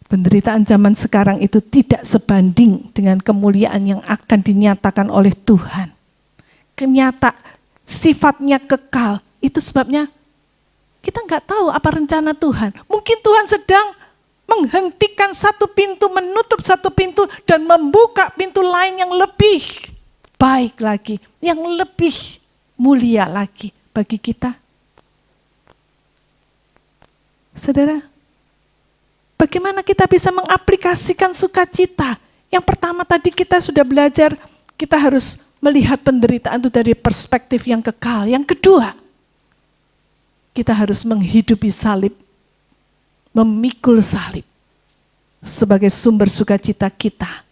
Penderitaan zaman sekarang itu tidak sebanding dengan kemuliaan yang akan dinyatakan oleh Tuhan. Sifatnya kekal, itu sebabnya Kita nggak tahu apa rencana Tuhan. Mungkin Tuhan sedang menghentikan satu pintu, menutup satu pintu, dan membuka pintu lain yang lebih baik lagi, yang lebih mulia lagi bagi kita. Saudara, bagaimana kita bisa mengaplikasikan sukacita? Yang pertama tadi kita sudah belajar, kita harus melihat penderitaan itu dari perspektif yang kekal. Yang kedua, kita harus menghidupi salib, memikul salib sebagai sumber sukacita kita.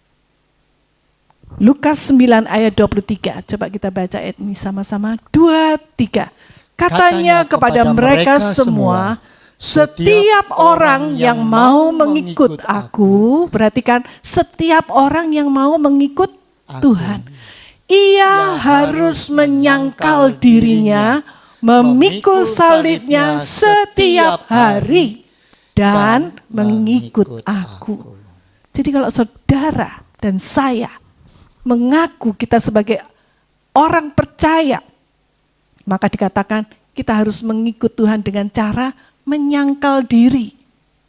Lukas 9 ayat 23, coba kita baca ayat ini sama-sama. 2, 3. Katanya kepada mereka semua, setiap orang yang mau mengikut aku, perhatikan, setiap orang yang mau mengikut Tuhan, ia harus menyangkal dirinya, memikul salibnya setiap hari, dan mengikut aku. Jadi kalau saudara dan saya mengaku kita sebagai orang percaya, maka dikatakan kita harus mengikut Tuhan dengan cara menyangkal diri.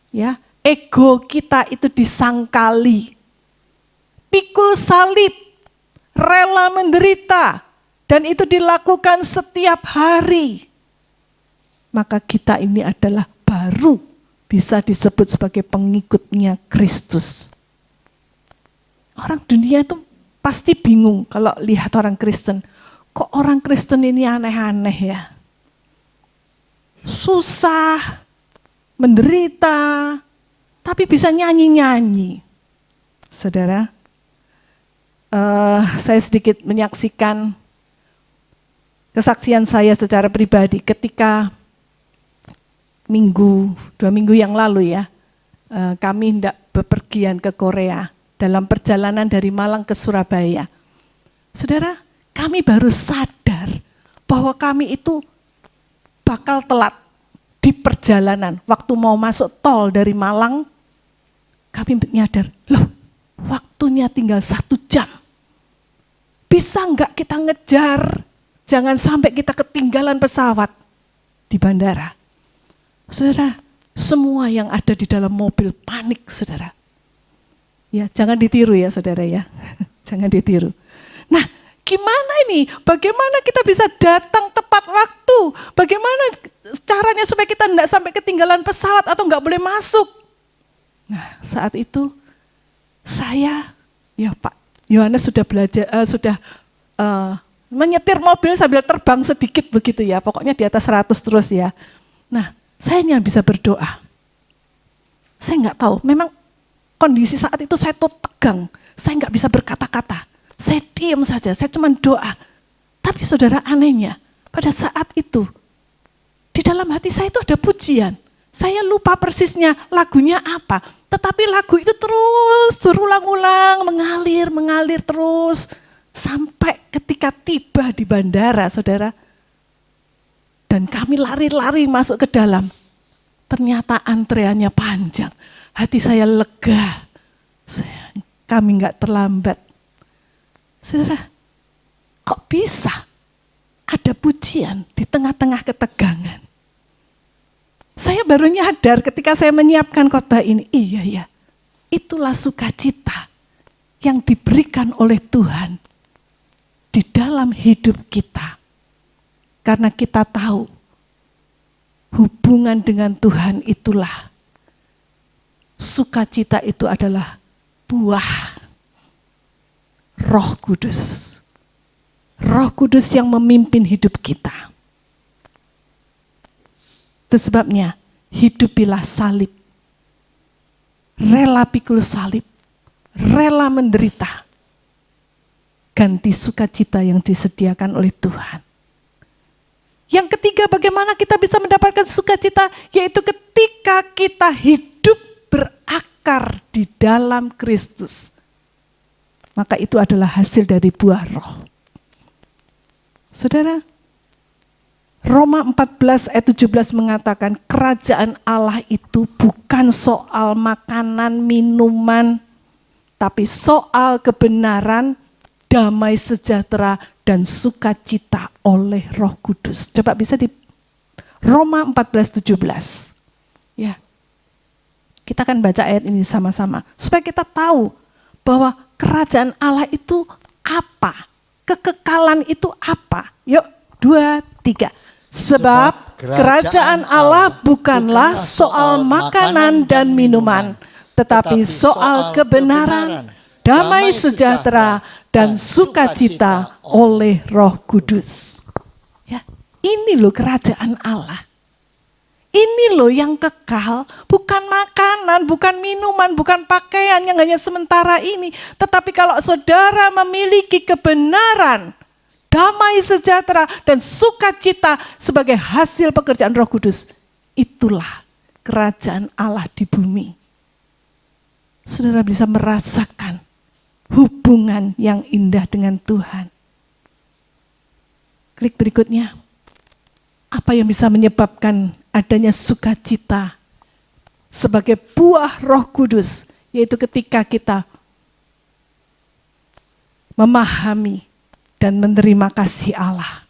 Ya, ego kita itu disangkali. Pikul salib, rela menderita, dan itu dilakukan setiap hari. Maka kita ini adalah baru bisa disebut sebagai pengikutnya Kristus. Orang dunia itu pasti bingung kalau lihat orang Kristen. Kok orang Kristen ini aneh-aneh ya? Susah, menderita, tapi bisa nyanyi-nyanyi. Saudara, saya sedikit menyaksikan kesaksian saya secara pribadi ketika 2 minggu yang lalu ya, kami hendak bepergian ke Korea dalam perjalanan dari Malang ke Surabaya. Saudara, kami baru sadar bahwa kami itu bakal telat di perjalanan. Waktu mau masuk tol dari Malang, kami nyadar, loh waktunya tinggal 1 jam. Bisa enggak kita ngejar, jangan sampai kita ketinggalan pesawat di bandara. Saudara, semua yang ada di dalam mobil panik, saudara. Ya, jangan ditiru ya saudara ya, jangan ditiru. Nah, gimana ini? Bagaimana kita bisa datang tepat waktu? Bagaimana caranya supaya kita tidak sampai ketinggalan pesawat atau nggak boleh masuk? Nah, saat itu saya, ya Pak Yohanes sudah belajar, menyetir mobil sambil terbang sedikit begitu ya. Pokoknya di atas 100 terus ya. Nah, saya hanya bisa berdoa. Saya nggak tahu, memang kondisi saat itu saya tuh tegang. Saya nggak bisa berkata-kata. Saya diam saja, saya cuma doa. Tapi saudara, anehnya, pada saat itu, di dalam hati saya itu ada pujian. Saya lupa persisnya lagunya apa. Tetapi lagu itu terus berulang-ulang, mengalir terus. Sampai ketika tiba di bandara, saudara. Dan kami lari-lari masuk ke dalam. Ternyata antreannya panjang. Hati saya lega. Kami nggak terlambat. Saudara, kok bisa ada pujian di tengah-tengah ketegangan? Saya baru nyadar ketika saya menyiapkan khotbah ini. Iya ya, itulah sukacita yang diberikan oleh Tuhan di dalam hidup kita. Karena kita tahu hubungan dengan Tuhan itulah, sukacita itu adalah buah Roh Kudus. Roh Kudus yang memimpin hidup kita. Itu sebabnya hidupilah salib. Rela pikul salib. Rela menderita. Ganti sukacita yang disediakan oleh Tuhan. Yang ketiga, bagaimana kita bisa mendapatkan sukacita? Yaitu ketika kita hidup berakar di dalam Kristus. Maka itu adalah hasil dari buah roh. Saudara, Roma 14 ayat 17 mengatakan kerajaan Allah itu bukan soal makanan, minuman, tapi soal kebenaran, damai sejahtera, dan sukacita oleh Roh Kudus. Coba bisa di Roma 14:17. Ya. Kita akan baca ayat ini sama-sama supaya kita tahu bahwa kerajaan Allah itu apa? Kekekalan itu apa? Yuk, 2, 3. Sebab kerajaan Allah bukanlah soal makanan dan minuman, tetapi soal kebenaran, damai sejahtera, dan sukacita oleh Roh Kudus. Ya, ini loh kerajaan Allah. Ini loh yang kekal, bukan makanan, bukan minuman, bukan pakaian yang hanya sementara ini. Tetapi kalau saudara memiliki kebenaran, damai sejahtera, dan sukacita sebagai hasil pekerjaan Roh Kudus, itulah kerajaan Allah di bumi. Saudara bisa merasakan hubungan yang indah dengan Tuhan. Klik berikutnya. Apa yang bisa menyebabkan adanya sukacita sebagai buah Roh Kudus, yaitu ketika kita memahami dan menerima kasih Allah.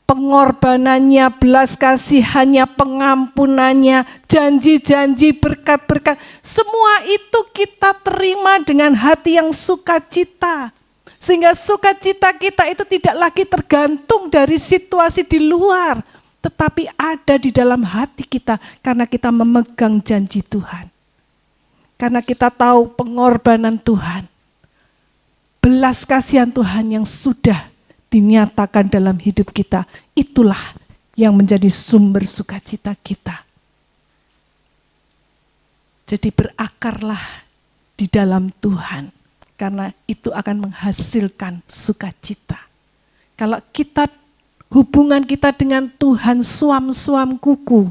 Pengorbanannya, belas kasihannya, pengampunannya, janji-janji, berkat-berkat, semua itu kita terima dengan hati yang sukacita. Sehingga sukacita kita itu tidak lagi tergantung dari situasi di luar, tetapi ada di dalam hati kita karena kita memegang janji Tuhan. Karena kita tahu pengorbanan Tuhan, belas kasihan Tuhan yang sudah dinyatakan dalam hidup kita, itulah yang menjadi sumber sukacita kita. Jadi berakarlah di dalam Tuhan, karena itu akan menghasilkan sukacita. Kalau hubungan kita dengan Tuhan suam-suam kuku,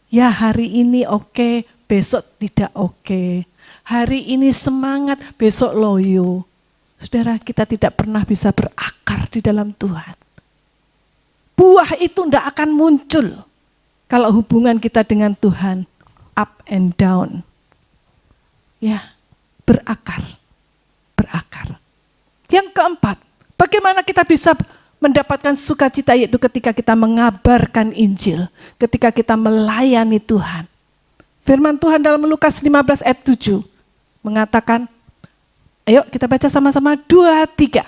ya hari ini oke, besok tidak oke. Hari ini semangat, besok loyo. Saudara, kita tidak pernah bisa berakar di dalam Tuhan. Buah itu tidak akan muncul kalau hubungan kita dengan Tuhan up and down. Ya, berakar. Yang keempat, bagaimana kita bisa mendapatkan sukacita, yaitu ketika kita mengabarkan Injil, ketika kita melayani Tuhan. Firman Tuhan dalam Lukas 15 ayat 7 mengatakan, ayo kita baca sama-sama, 2, 3.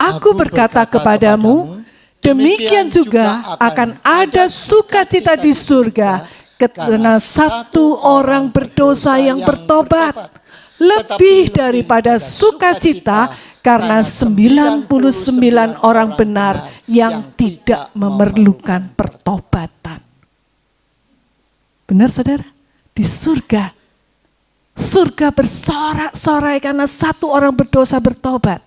Aku berkata kepadamu, demikian juga akan ada sukacita di surga karena satu orang berdosa yang bertobat, lebih daripada sukacita karena 99 orang benar yang tidak memerlukan pertobatan. Benar saudara? Di surga bersorak-sorai karena satu orang berdosa bertobat.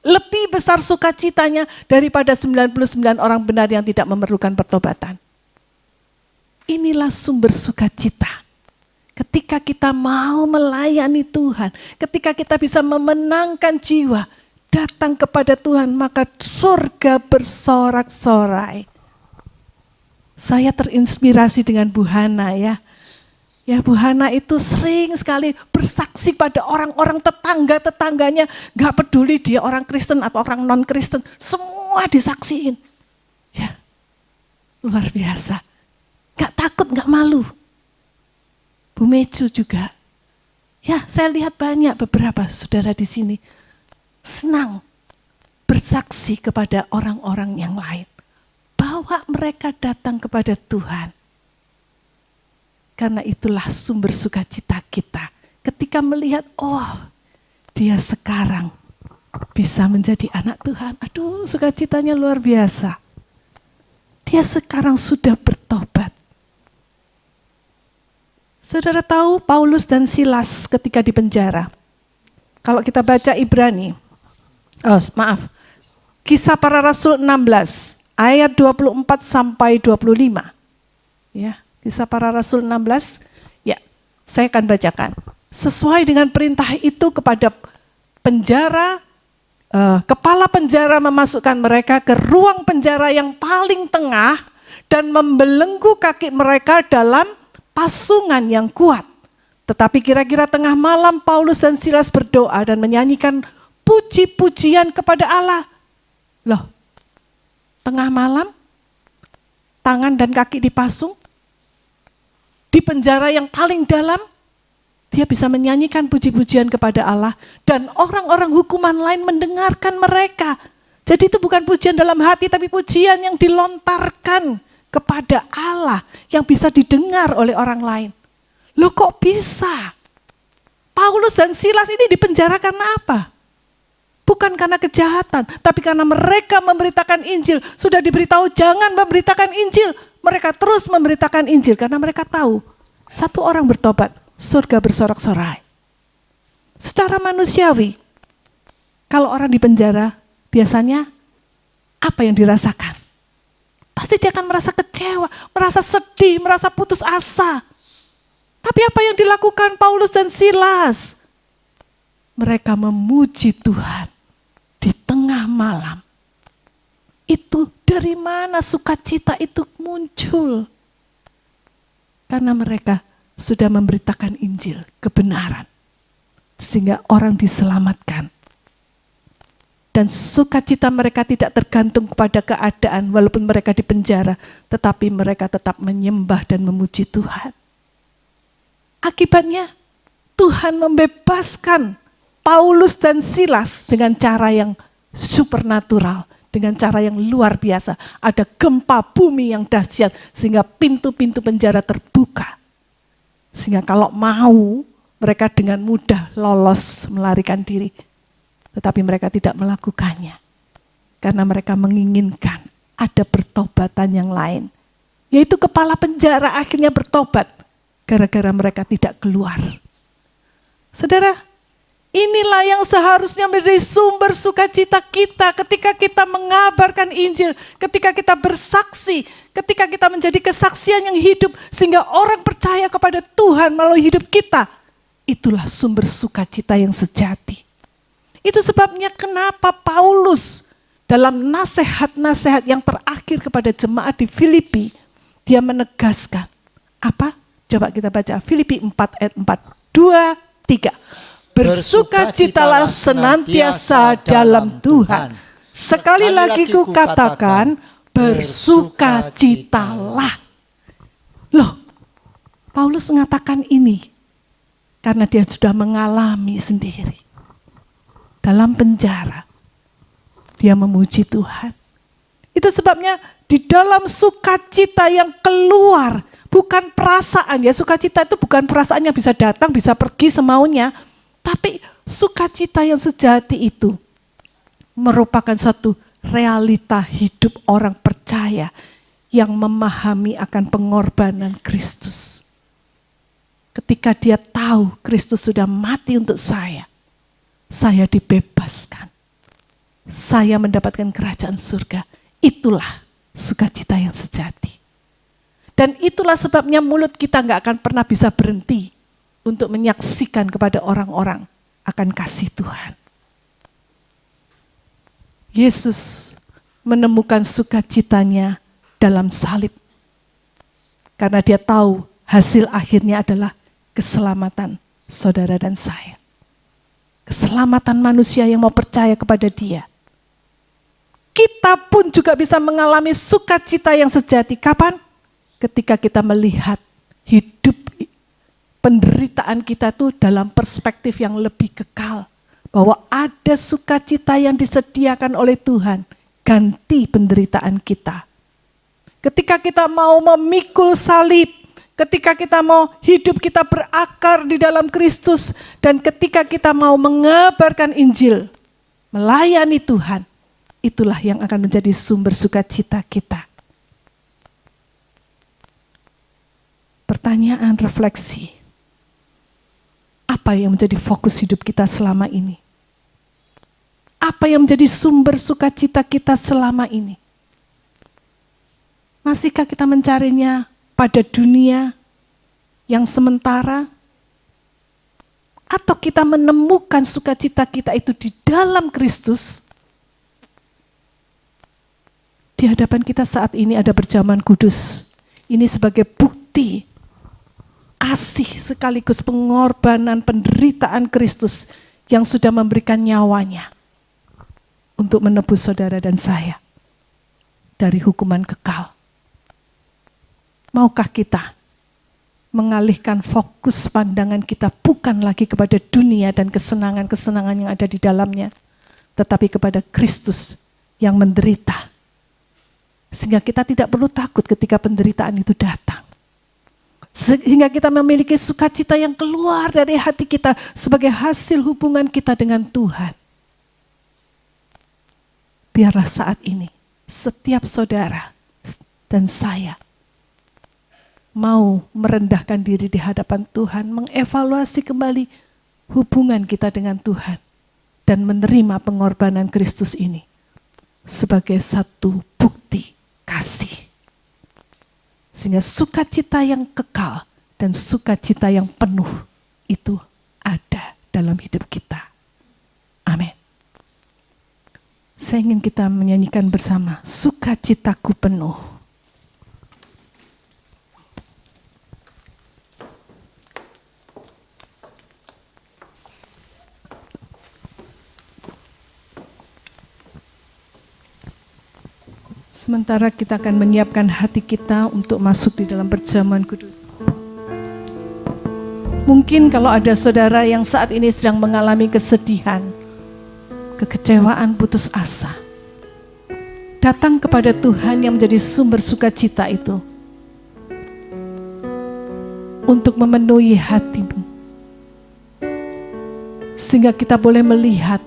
Lebih besar sukacitanya daripada 99 orang benar yang tidak memerlukan pertobatan. Inilah sumber sukacita. Ketika kita mau melayani Tuhan, ketika kita bisa memenangkan jiwa, datang kepada Tuhan, maka surga bersorak-sorai. Saya terinspirasi dengan Bu Hana ya. Ya, Bu Hana itu sering sekali bersaksi pada orang-orang tetangga-tetangganya, gak peduli dia orang Kristen atau orang non-Kristen, semua disaksiin. Ya, luar biasa. Gak takut, gak malu. Bu Meju juga. Ya, saya lihat banyak beberapa saudara di sini senang bersaksi kepada orang-orang yang lain. Bawa mereka datang kepada Tuhan. Karena itulah sumber sukacita kita. Ketika melihat, oh dia sekarang bisa menjadi anak Tuhan. Aduh, sukacitanya luar biasa. Dia sekarang sudah bertobat. Saudara tahu Paulus dan Silas ketika di penjara. Kalau kita baca Kisah Para Rasul 16 ayat 24 sampai 25. Ya, Kisah Para Rasul 16. Ya, saya akan bacakan. Sesuai dengan perintah itu kepada penjara, kepala penjara memasukkan mereka ke ruang penjara yang paling tengah dan membelenggu kaki mereka dalam pasungan yang kuat. Tetapi kira-kira tengah malam Paulus dan Silas berdoa dan menyanyikan puji-pujian kepada Allah. Loh, tengah malam tangan dan kaki dipasung, di penjara yang paling dalam, dia bisa menyanyikan puji-pujian kepada Allah dan orang-orang hukuman lain mendengarkan mereka. Jadi itu bukan pujian dalam hati, tapi pujian yang dilontarkan kepada Allah yang bisa didengar oleh orang lain. Loh kok bisa? Paulus dan Silas ini dipenjara karena apa? Bukan karena kejahatan, tapi karena mereka memberitakan Injil. Sudah diberitahu jangan memberitakan Injil. Mereka terus memberitakan Injil karena mereka tahu satu orang bertobat, surga bersorak-sorai. Secara manusiawi, kalau orang dipenjara, biasanya apa yang dirasakan? Pasti dia akan merasa kecewa, merasa sedih, merasa putus asa. Tapi apa yang dilakukan Paulus dan Silas? Mereka memuji Tuhan di tengah malam. Itu dari mana sukacita itu muncul? Karena mereka sudah memberitakan Injil, kebenaran. Sehingga orang diselamatkan. Dan sukacita mereka tidak tergantung kepada keadaan walaupun mereka di penjara. Tetapi mereka tetap menyembah dan memuji Tuhan. Akibatnya Tuhan membebaskan Paulus dan Silas dengan cara yang supernatural. Dengan cara yang luar biasa. Ada gempa bumi yang dahsyat sehingga pintu-pintu penjara terbuka. Sehingga kalau mau mereka dengan mudah lolos melarikan diri. Tetapi mereka tidak melakukannya. Karena mereka menginginkan ada pertobatan yang lain. Yaitu kepala penjara akhirnya bertobat. Gara-gara mereka tidak keluar. Saudara, inilah yang seharusnya menjadi sumber sukacita kita ketika kita mengabarkan Injil, ketika kita bersaksi, ketika kita menjadi kesaksian yang hidup sehingga orang percaya kepada Tuhan melalui hidup kita. Itulah sumber sukacita yang sejati. Itu sebabnya kenapa Paulus dalam nasihat-nasihat yang terakhir kepada jemaat di Filipi, dia menegaskan apa? Coba kita baca Filipi 4 ayat 4, 2, 3. Bersukacitalah senantiasa dalam Tuhan. Sekali lagi ku katakan, bersukacitalah. Loh, Paulus mengatakan ini karena dia sudah mengalami sendiri. Dalam penjara, dia memuji Tuhan. Itu sebabnya di dalam sukacita yang keluar, bukan perasaan ya, sukacita itu bukan perasaan yang bisa datang, bisa pergi semaunya. Tapi sukacita yang sejati itu merupakan suatu realita hidup orang percaya yang memahami akan pengorbanan Kristus. Ketika dia tahu Kristus sudah mati untuk saya dibebaskan. Saya mendapatkan kerajaan surga. Itulah sukacita yang sejati. Dan itulah sebabnya mulut kita gak akan pernah bisa berhenti untuk menyaksikan kepada orang-orang akan kasih Tuhan. Yesus menemukan sukacitanya dalam salib. Karena dia tahu hasil akhirnya adalah keselamatan saudara dan saya. Keselamatan manusia yang mau percaya kepada dia. Kita pun juga bisa mengalami sukacita yang sejati. Kapan? Ketika kita melihat hidup penderitaan kita tuh dalam perspektif yang lebih kekal. Bahwa ada sukacita yang disediakan oleh Tuhan. Ganti penderitaan kita. Ketika kita mau memikul salib. Ketika kita mau hidup kita berakar di dalam Kristus. Dan ketika kita mau mengabarkan Injil. Melayani Tuhan. Itulah yang akan menjadi sumber sukacita kita. Pertanyaan refleksi. Apa yang menjadi fokus hidup kita selama ini? Apa yang menjadi sumber sukacita kita selama ini? Masihkah kita mencarinya pada dunia yang sementara? Atau kita menemukan sukacita kita itu di dalam Kristus? Di hadapan kita saat ini ada perjamuan kudus. Ini sebagai bukti kasih sekaligus pengorbanan penderitaan Kristus yang sudah memberikan nyawanya untuk menebus saudara dan saya dari hukuman kekal. Maukah kita mengalihkan fokus pandangan kita bukan lagi kepada dunia dan kesenangan-kesenangan yang ada di dalamnya, tetapi kepada Kristus yang menderita. Sehingga kita tidak perlu takut ketika penderitaan itu datang. Sehingga kita memiliki sukacita yang keluar dari hati kita sebagai hasil hubungan kita dengan Tuhan. Biarlah saat ini setiap saudara dan saya mau merendahkan diri di hadapan Tuhan, mengevaluasi kembali hubungan kita dengan Tuhan, dan menerima pengorbanan Kristus ini sebagai satu bukti kasih. Sehingga sukacita yang kekal dan sukacita yang penuh itu ada dalam hidup kita. Amin. Saya ingin kita menyanyikan bersama, sukacitaku penuh. Sementara kita akan menyiapkan hati kita untuk masuk di dalam perjamuan kudus. Mungkin kalau ada saudara yang saat ini sedang mengalami kesedihan, kekecewaan, putus asa, datang kepada Tuhan yang menjadi sumber sukacita itu untuk memenuhi hatimu. Sehingga kita boleh melihat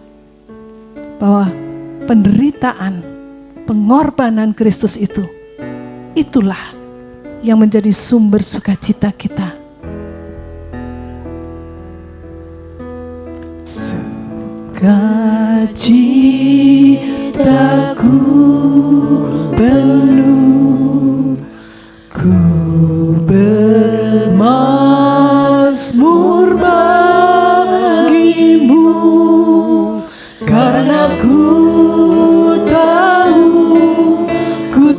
bahwa penderitaan, pengorbanan Kristus itu, itulah yang menjadi sumber sukacita kita. Sukacitaku penuh, ku bermazmur bagimu, karena ku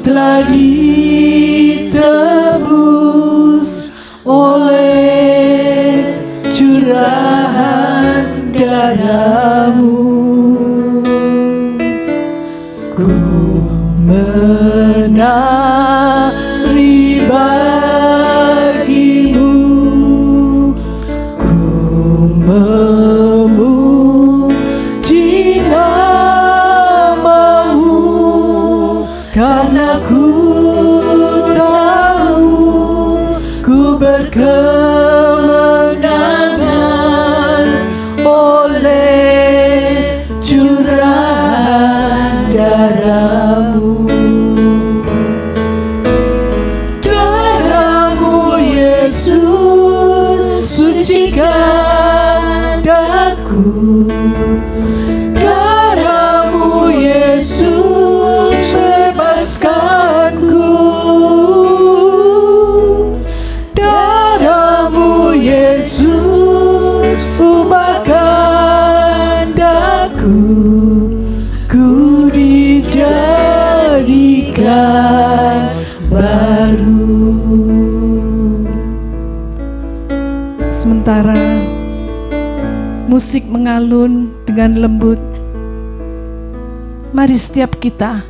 telah ditebus oleh curahan darahmu. Ku menari bagimu, ku memuji namamu, karena ku tahu ku berkemenangan oleh curahan darahmu. Darahmu Yesus sucikan daku, darahmu Yesus bebaskanku, darahmu Yesus ubahkan daku, ku dijadikan baru. Sementara musik mengalun dengan lembut, mari setiap kita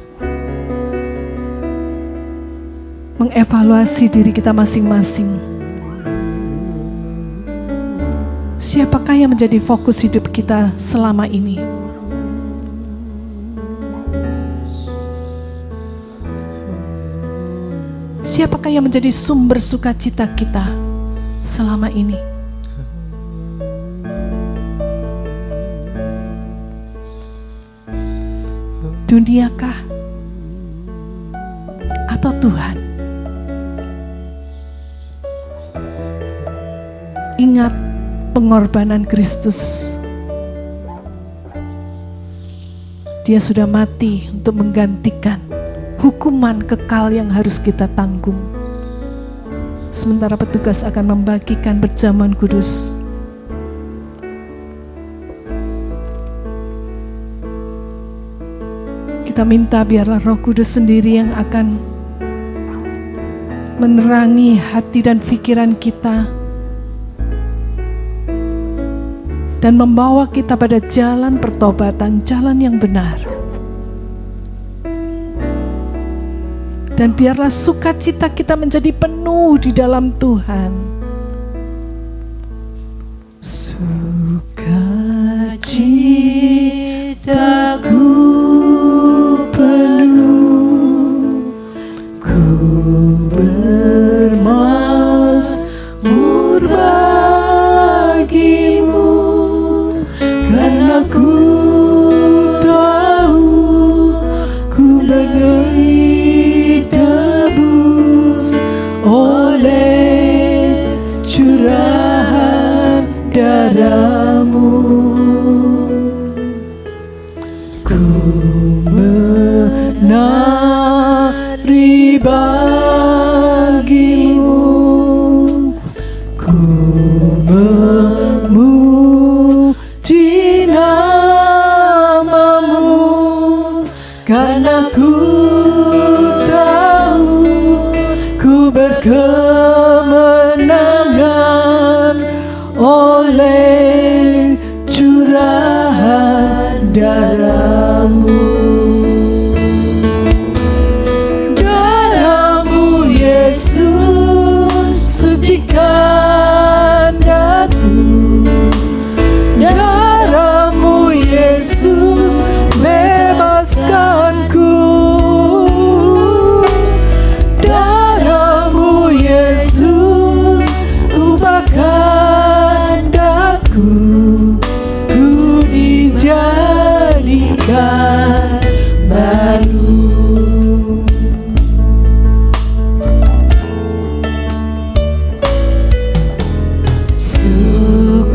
mengevaluasi diri kita masing-masing. Siapakah yang menjadi fokus hidup kita selama ini? Siapakah yang menjadi sumber sukacita kita selama ini? Duniakah atau Tuhan? Ingat pengorbanan Kristus. Dia sudah mati untuk menggantikan hukuman kekal yang harus kita tanggung. Sementara petugas akan membagikan perjamuan kudus, kita minta biarlah Roh Kudus sendiri yang akan menerangi hati dan pikiran kita dan membawa kita pada jalan pertobatan, jalan yang benar. Dan biarlah sukacita kita menjadi penuh di dalam Tuhan. Sukacitaku penuh, ku bermazmur bagimu, karena ku tahu ku ditebus oleh curahan darahmu. Ku menari bagimu, ku memuji namamu, karena ku tahu ku berkemenangan oleh curahan darahmu. Darahmu Yesus sucikan aku, darahmu Yesus bebaskanku, darahmu Yesus ubahkan daku, ku dijadikan baru. Sukacitaku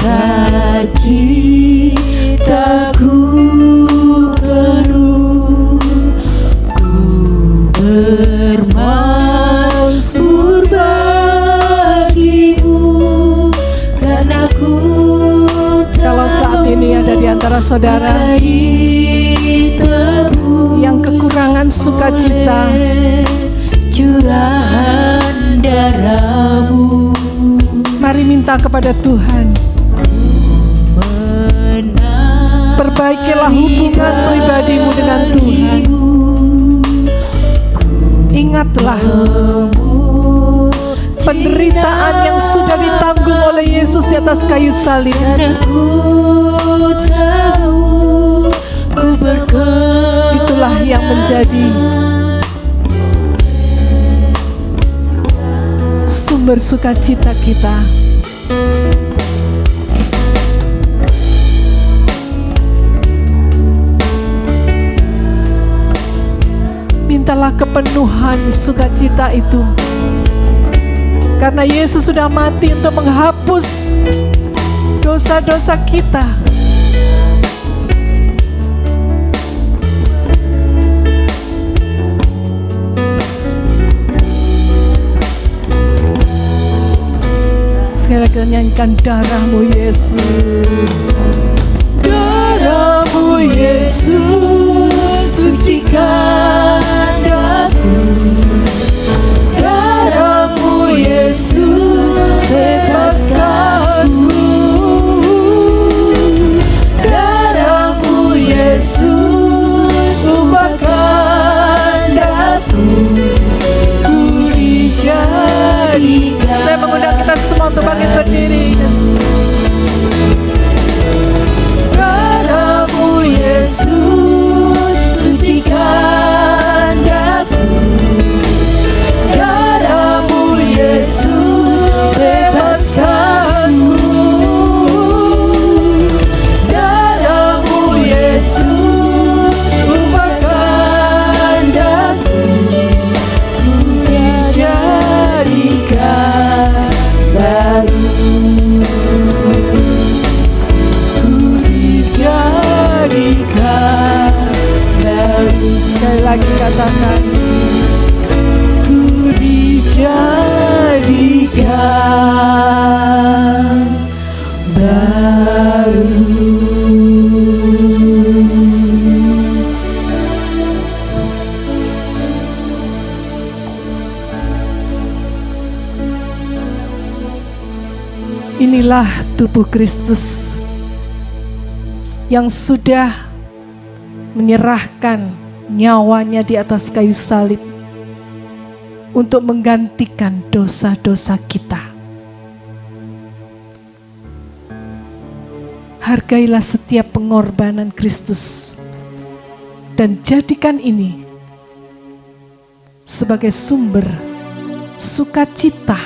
penuh, ku bermazmur bagimu, karena ku kalau saat ini ada di antara saudara yang kekurangan sukacita, curahan darahmu, mari minta kepada Tuhan. Perbaikilah hubungan pribadimu dengan Tuhan. Ingatlah penderitaan yang sudah ditanggung oleh Yesus di atas kayu salib. Itulah yang menjadi sumber sukacita kita. Mintalah kepenuhan sukacita itu, karena Yesus sudah mati untuk menghapus dosa-dosa kita. Sekali lagi nyanyikan darahmu Yesus, darahmu Yesus sucikan aku, darahmu Yesus bebaskanku, darahmu Yesus ubahkan daku, ku dijadikan. Saya mengundang kita semua untuk bangkit berdiri. Darahmu Yesus sucikan aku, darahmu Yesus bebaskanku, darahmu Yesus ubahkan daku, ku dijadikan baru, ku dijadikan baru. Sekali lagi katakan, ku dijadikan baru. Inilah tubuh Kristus yang sudah menyerahkan nyawanya di atas kayu salib untuk menggantikan dosa-dosa kita. Hargailah setiap pengorbanan Kristus dan jadikan ini sebagai sumber sukacita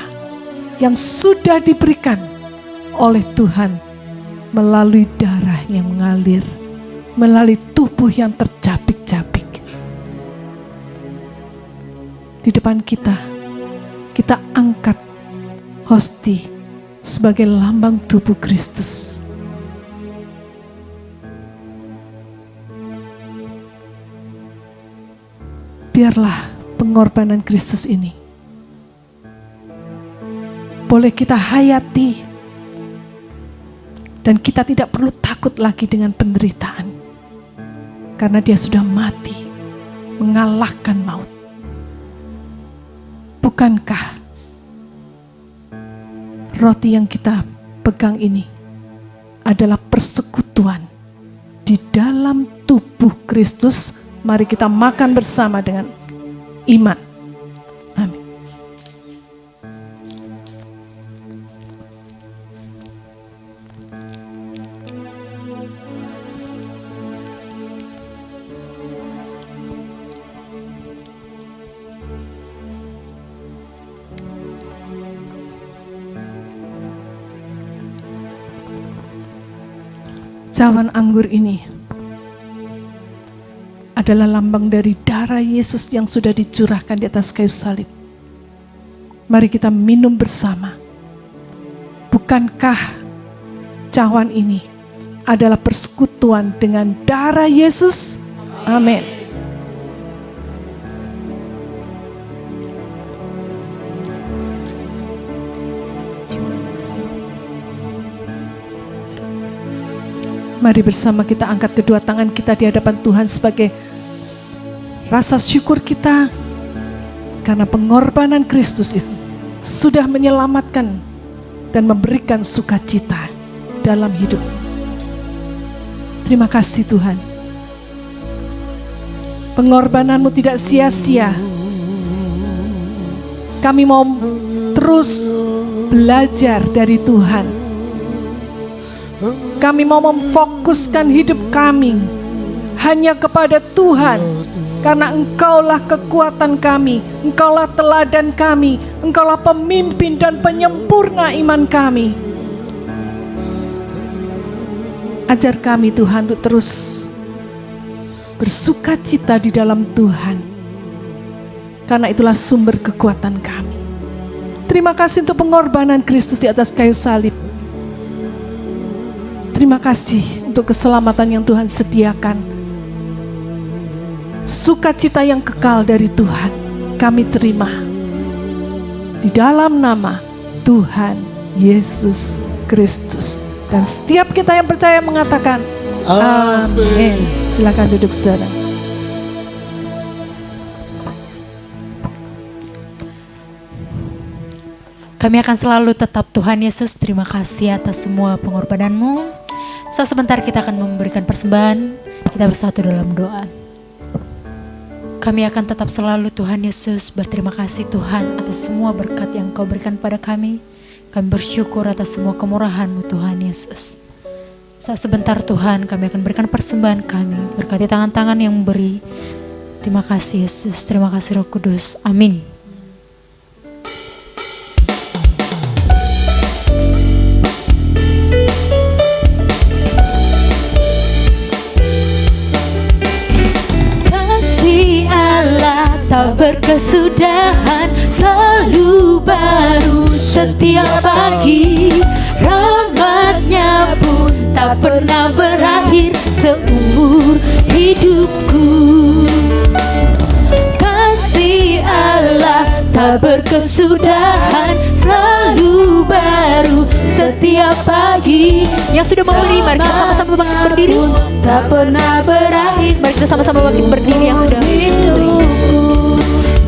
yang sudah diberikan oleh Tuhan melalui darah yang mengalir, melalui tubuh yang tercabik-cabik. Di depan kita angkat hosti sebagai lambang tubuh Kristus. Biarlah pengorbanan Kristus ini boleh kita hayati, dan kita tidak perlu takut lagi dengan penderitaan, karena Dia sudah mati mengalahkan maut. Bukankah roti yang kita pegang ini adalah persekutuan di dalam tubuh Kristus? Mari kita makan bersama dengan iman. Amin. Cawan anggur ini adalah lambang dari darah Yesus yang sudah dicurahkan di atas kayu salib. Mari kita minum bersama. Bukankah cawan ini adalah persekutuan dengan darah Yesus? Amin. Mari bersama kita angkat kedua tangan kita di hadapan Tuhan sebagai rasa syukur kita karena pengorbanan Kristus itu sudah menyelamatkan dan memberikan sukacita dalam hidup. Terima kasih Tuhan. Pengorbananmu tidak sia-sia. Kami mau terus belajar dari Tuhan. Kami mau memfokuskan hidup kami hanya kepada Tuhan, karena Engkaulah kekuatan kami, Engkaulah teladan kami, Engkaulah pemimpin dan penyempurna iman kami. Ajar kami Tuhan untuk terus bersukacita di dalam Tuhan, karena itulah sumber kekuatan kami. Terima kasih untuk pengorbanan Kristus di atas kayu salib. Terima kasih untuk keselamatan yang Tuhan sediakan. Sukacita yang kekal dari Tuhan kami terima di dalam nama Tuhan Yesus Kristus. Dan setiap kita yang percaya mengatakan amin. Silakan duduk saudara. Kami akan selalu tetap Tuhan Yesus, terima kasih atas semua pengorbanan-Mu. Sebentar kita akan memberikan persembahan, kita bersatu dalam doa. Kami akan tetap selalu Tuhan Yesus berterima kasih Tuhan atas semua berkat yang Kau berikan pada kami. Kami bersyukur atas semua kemurahan-Mu Tuhan Yesus. Sebentar Tuhan kami akan berikan persembahan kami, berkati tangan-tangan yang memberi. Terima kasih Yesus, terima kasih Roh Kudus, amin. Tak berkesudahan, selalu baru setiap pagi. Rahmat-Nya pun tak pernah berakhir seumur hidupku. Kasih Allah tak berkesudahan, selalu baru setiap pagi. Yang sudah memberi, mari kita sama-sama bangkit berdiri. Tak pernah berakhir, mari kita sama-sama bangkit berdiri yang sudah memberi.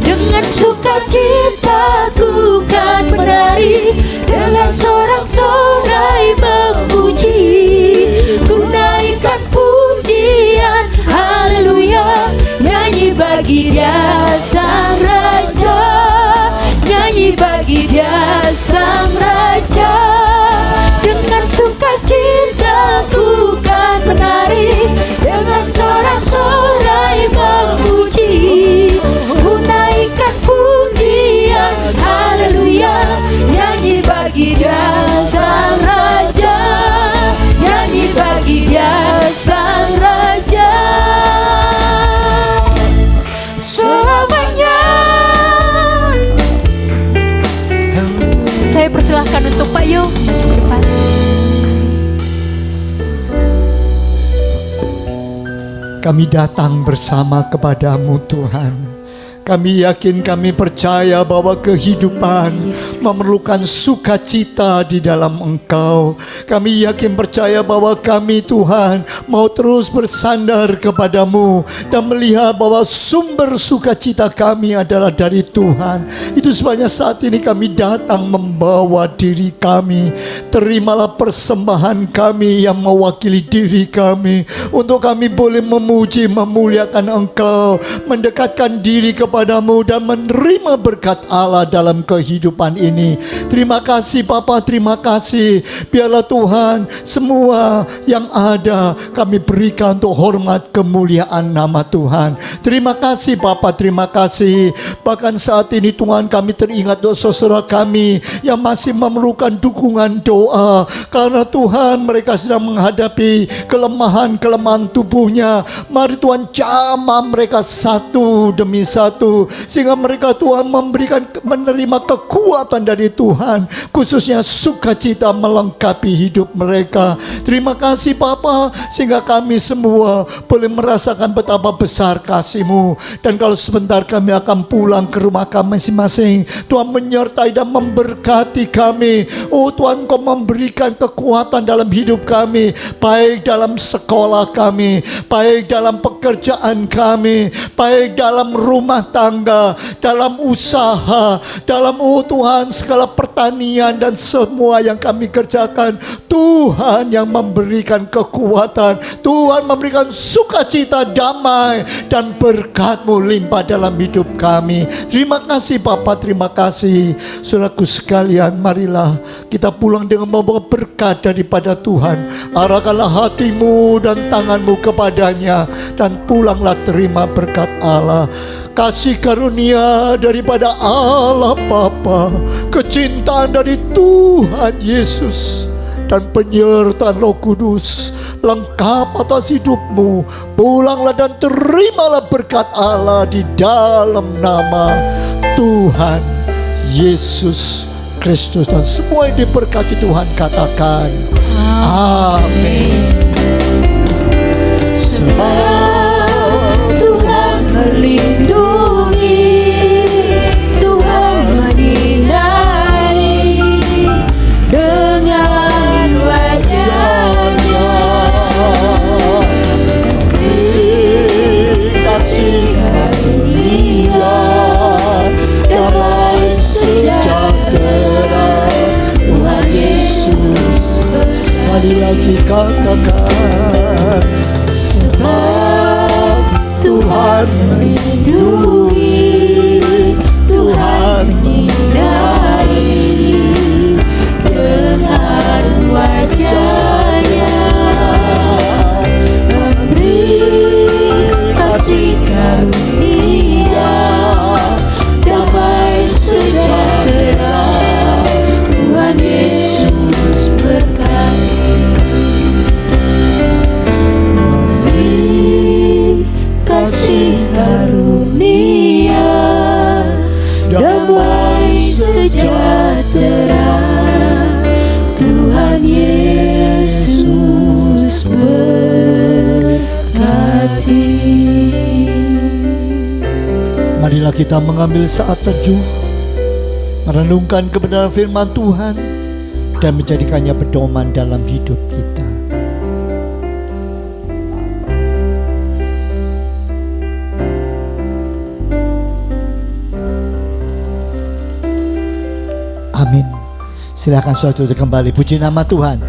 Dengan sukacita ku kan menari, dengan sorak-sorai memuji, ku naikkan pujian, haleluya, nyanyi bagi Dia Sang Raja. Kami datang bersama kepadamu Tuhan. Kami yakin, kami percaya bahwa kehidupan memerlukan sukacita di dalam Engkau. Kami yakin percaya bahwa kami Tuhan mau terus bersandar kepadamu dan melihat bahwa sumber sukacita kami adalah dari Tuhan. Itu sebabnya saat ini kami datang membawa diri kami. Terimalah persembahan kami yang mewakili diri kami, untuk kami boleh memuji, memuliakan Engkau, mendekatkan diri kepadamu dan menerima berkat Allah dalam kehidupan ini. Terima kasih Bapa, terima kasih. Biarlah Tuhan semua yang ada kami berikan untuk hormat kemuliaan nama Tuhan. Terima kasih Bapa, terima kasih. Bahkan saat ini Tuhan, kami teringat dosa saudara kami yang masih memerlukan dukungan doa, karena Tuhan mereka sedang menghadapi kelemahan tubuhnya. Mari Tuhan jamah mereka satu demi satu, sehingga mereka Tuhan menerima kekuatan dari Tuhan, khususnya sukacita melengkapi hidup mereka. Terima kasih Bapa, sehingga kami semua boleh merasakan betapa besar kasih-Mu. Dan kalau sebentar kami akan pulang ke rumah kami masing-masing, Tuhan menyertai dan memberkati kami. Oh Tuhan, Kau memberikan kekuatan dalam hidup kami, baik dalam sekolah kami, baik dalam pekerjaan kami, baik dalam rumah tangga, dalam usaha, dalam Tuhan segala pertanian dan semua yang kami kerjakan. Tuhan yang memberikan kekuatan, Tuhan memberikan sukacita, damai dan berkat-Mu limpah dalam hidup kami. Terima kasih Bapa, terima kasih. Saudaraku sekalian, marilah kita pulang dengan membawa berkat daripada Tuhan. Arahkanlah hatimu dan tanganmu kepadanya, dan pulanglah terima berkat Allah. Kasih karunia daripada Allah Bapa, kecintaan dari Tuhan Yesus, dan penyertaan Roh Kudus lengkap atas hidupmu. Pulanglah dan terimalah berkat Allah di dalam nama Tuhan Yesus Kristus. Dan semua yang diberkati Tuhan katakan amin. Tuhan melindungi, Tuhan menyinari dengan wajah-Nya. Kasih karunia, damai sejahtera Tuhan Yesus. Sekali lagi katakan, sebab Tuhan melindungi, Tuhan menyinari dengan wajah-Nya, memberi kasih karunia, damai sejahtera Tuhan Yesus berkati. Memberi kasih karunia, damai sejahtera Tuhan Yesus berkati. marilah kita mengambil saat teduh, merenungkan kebenaran firman Tuhan, dan menjadikannya pedoman dalam hidup kita. Amin. Silakan saudara kembali. Puji nama Tuhan.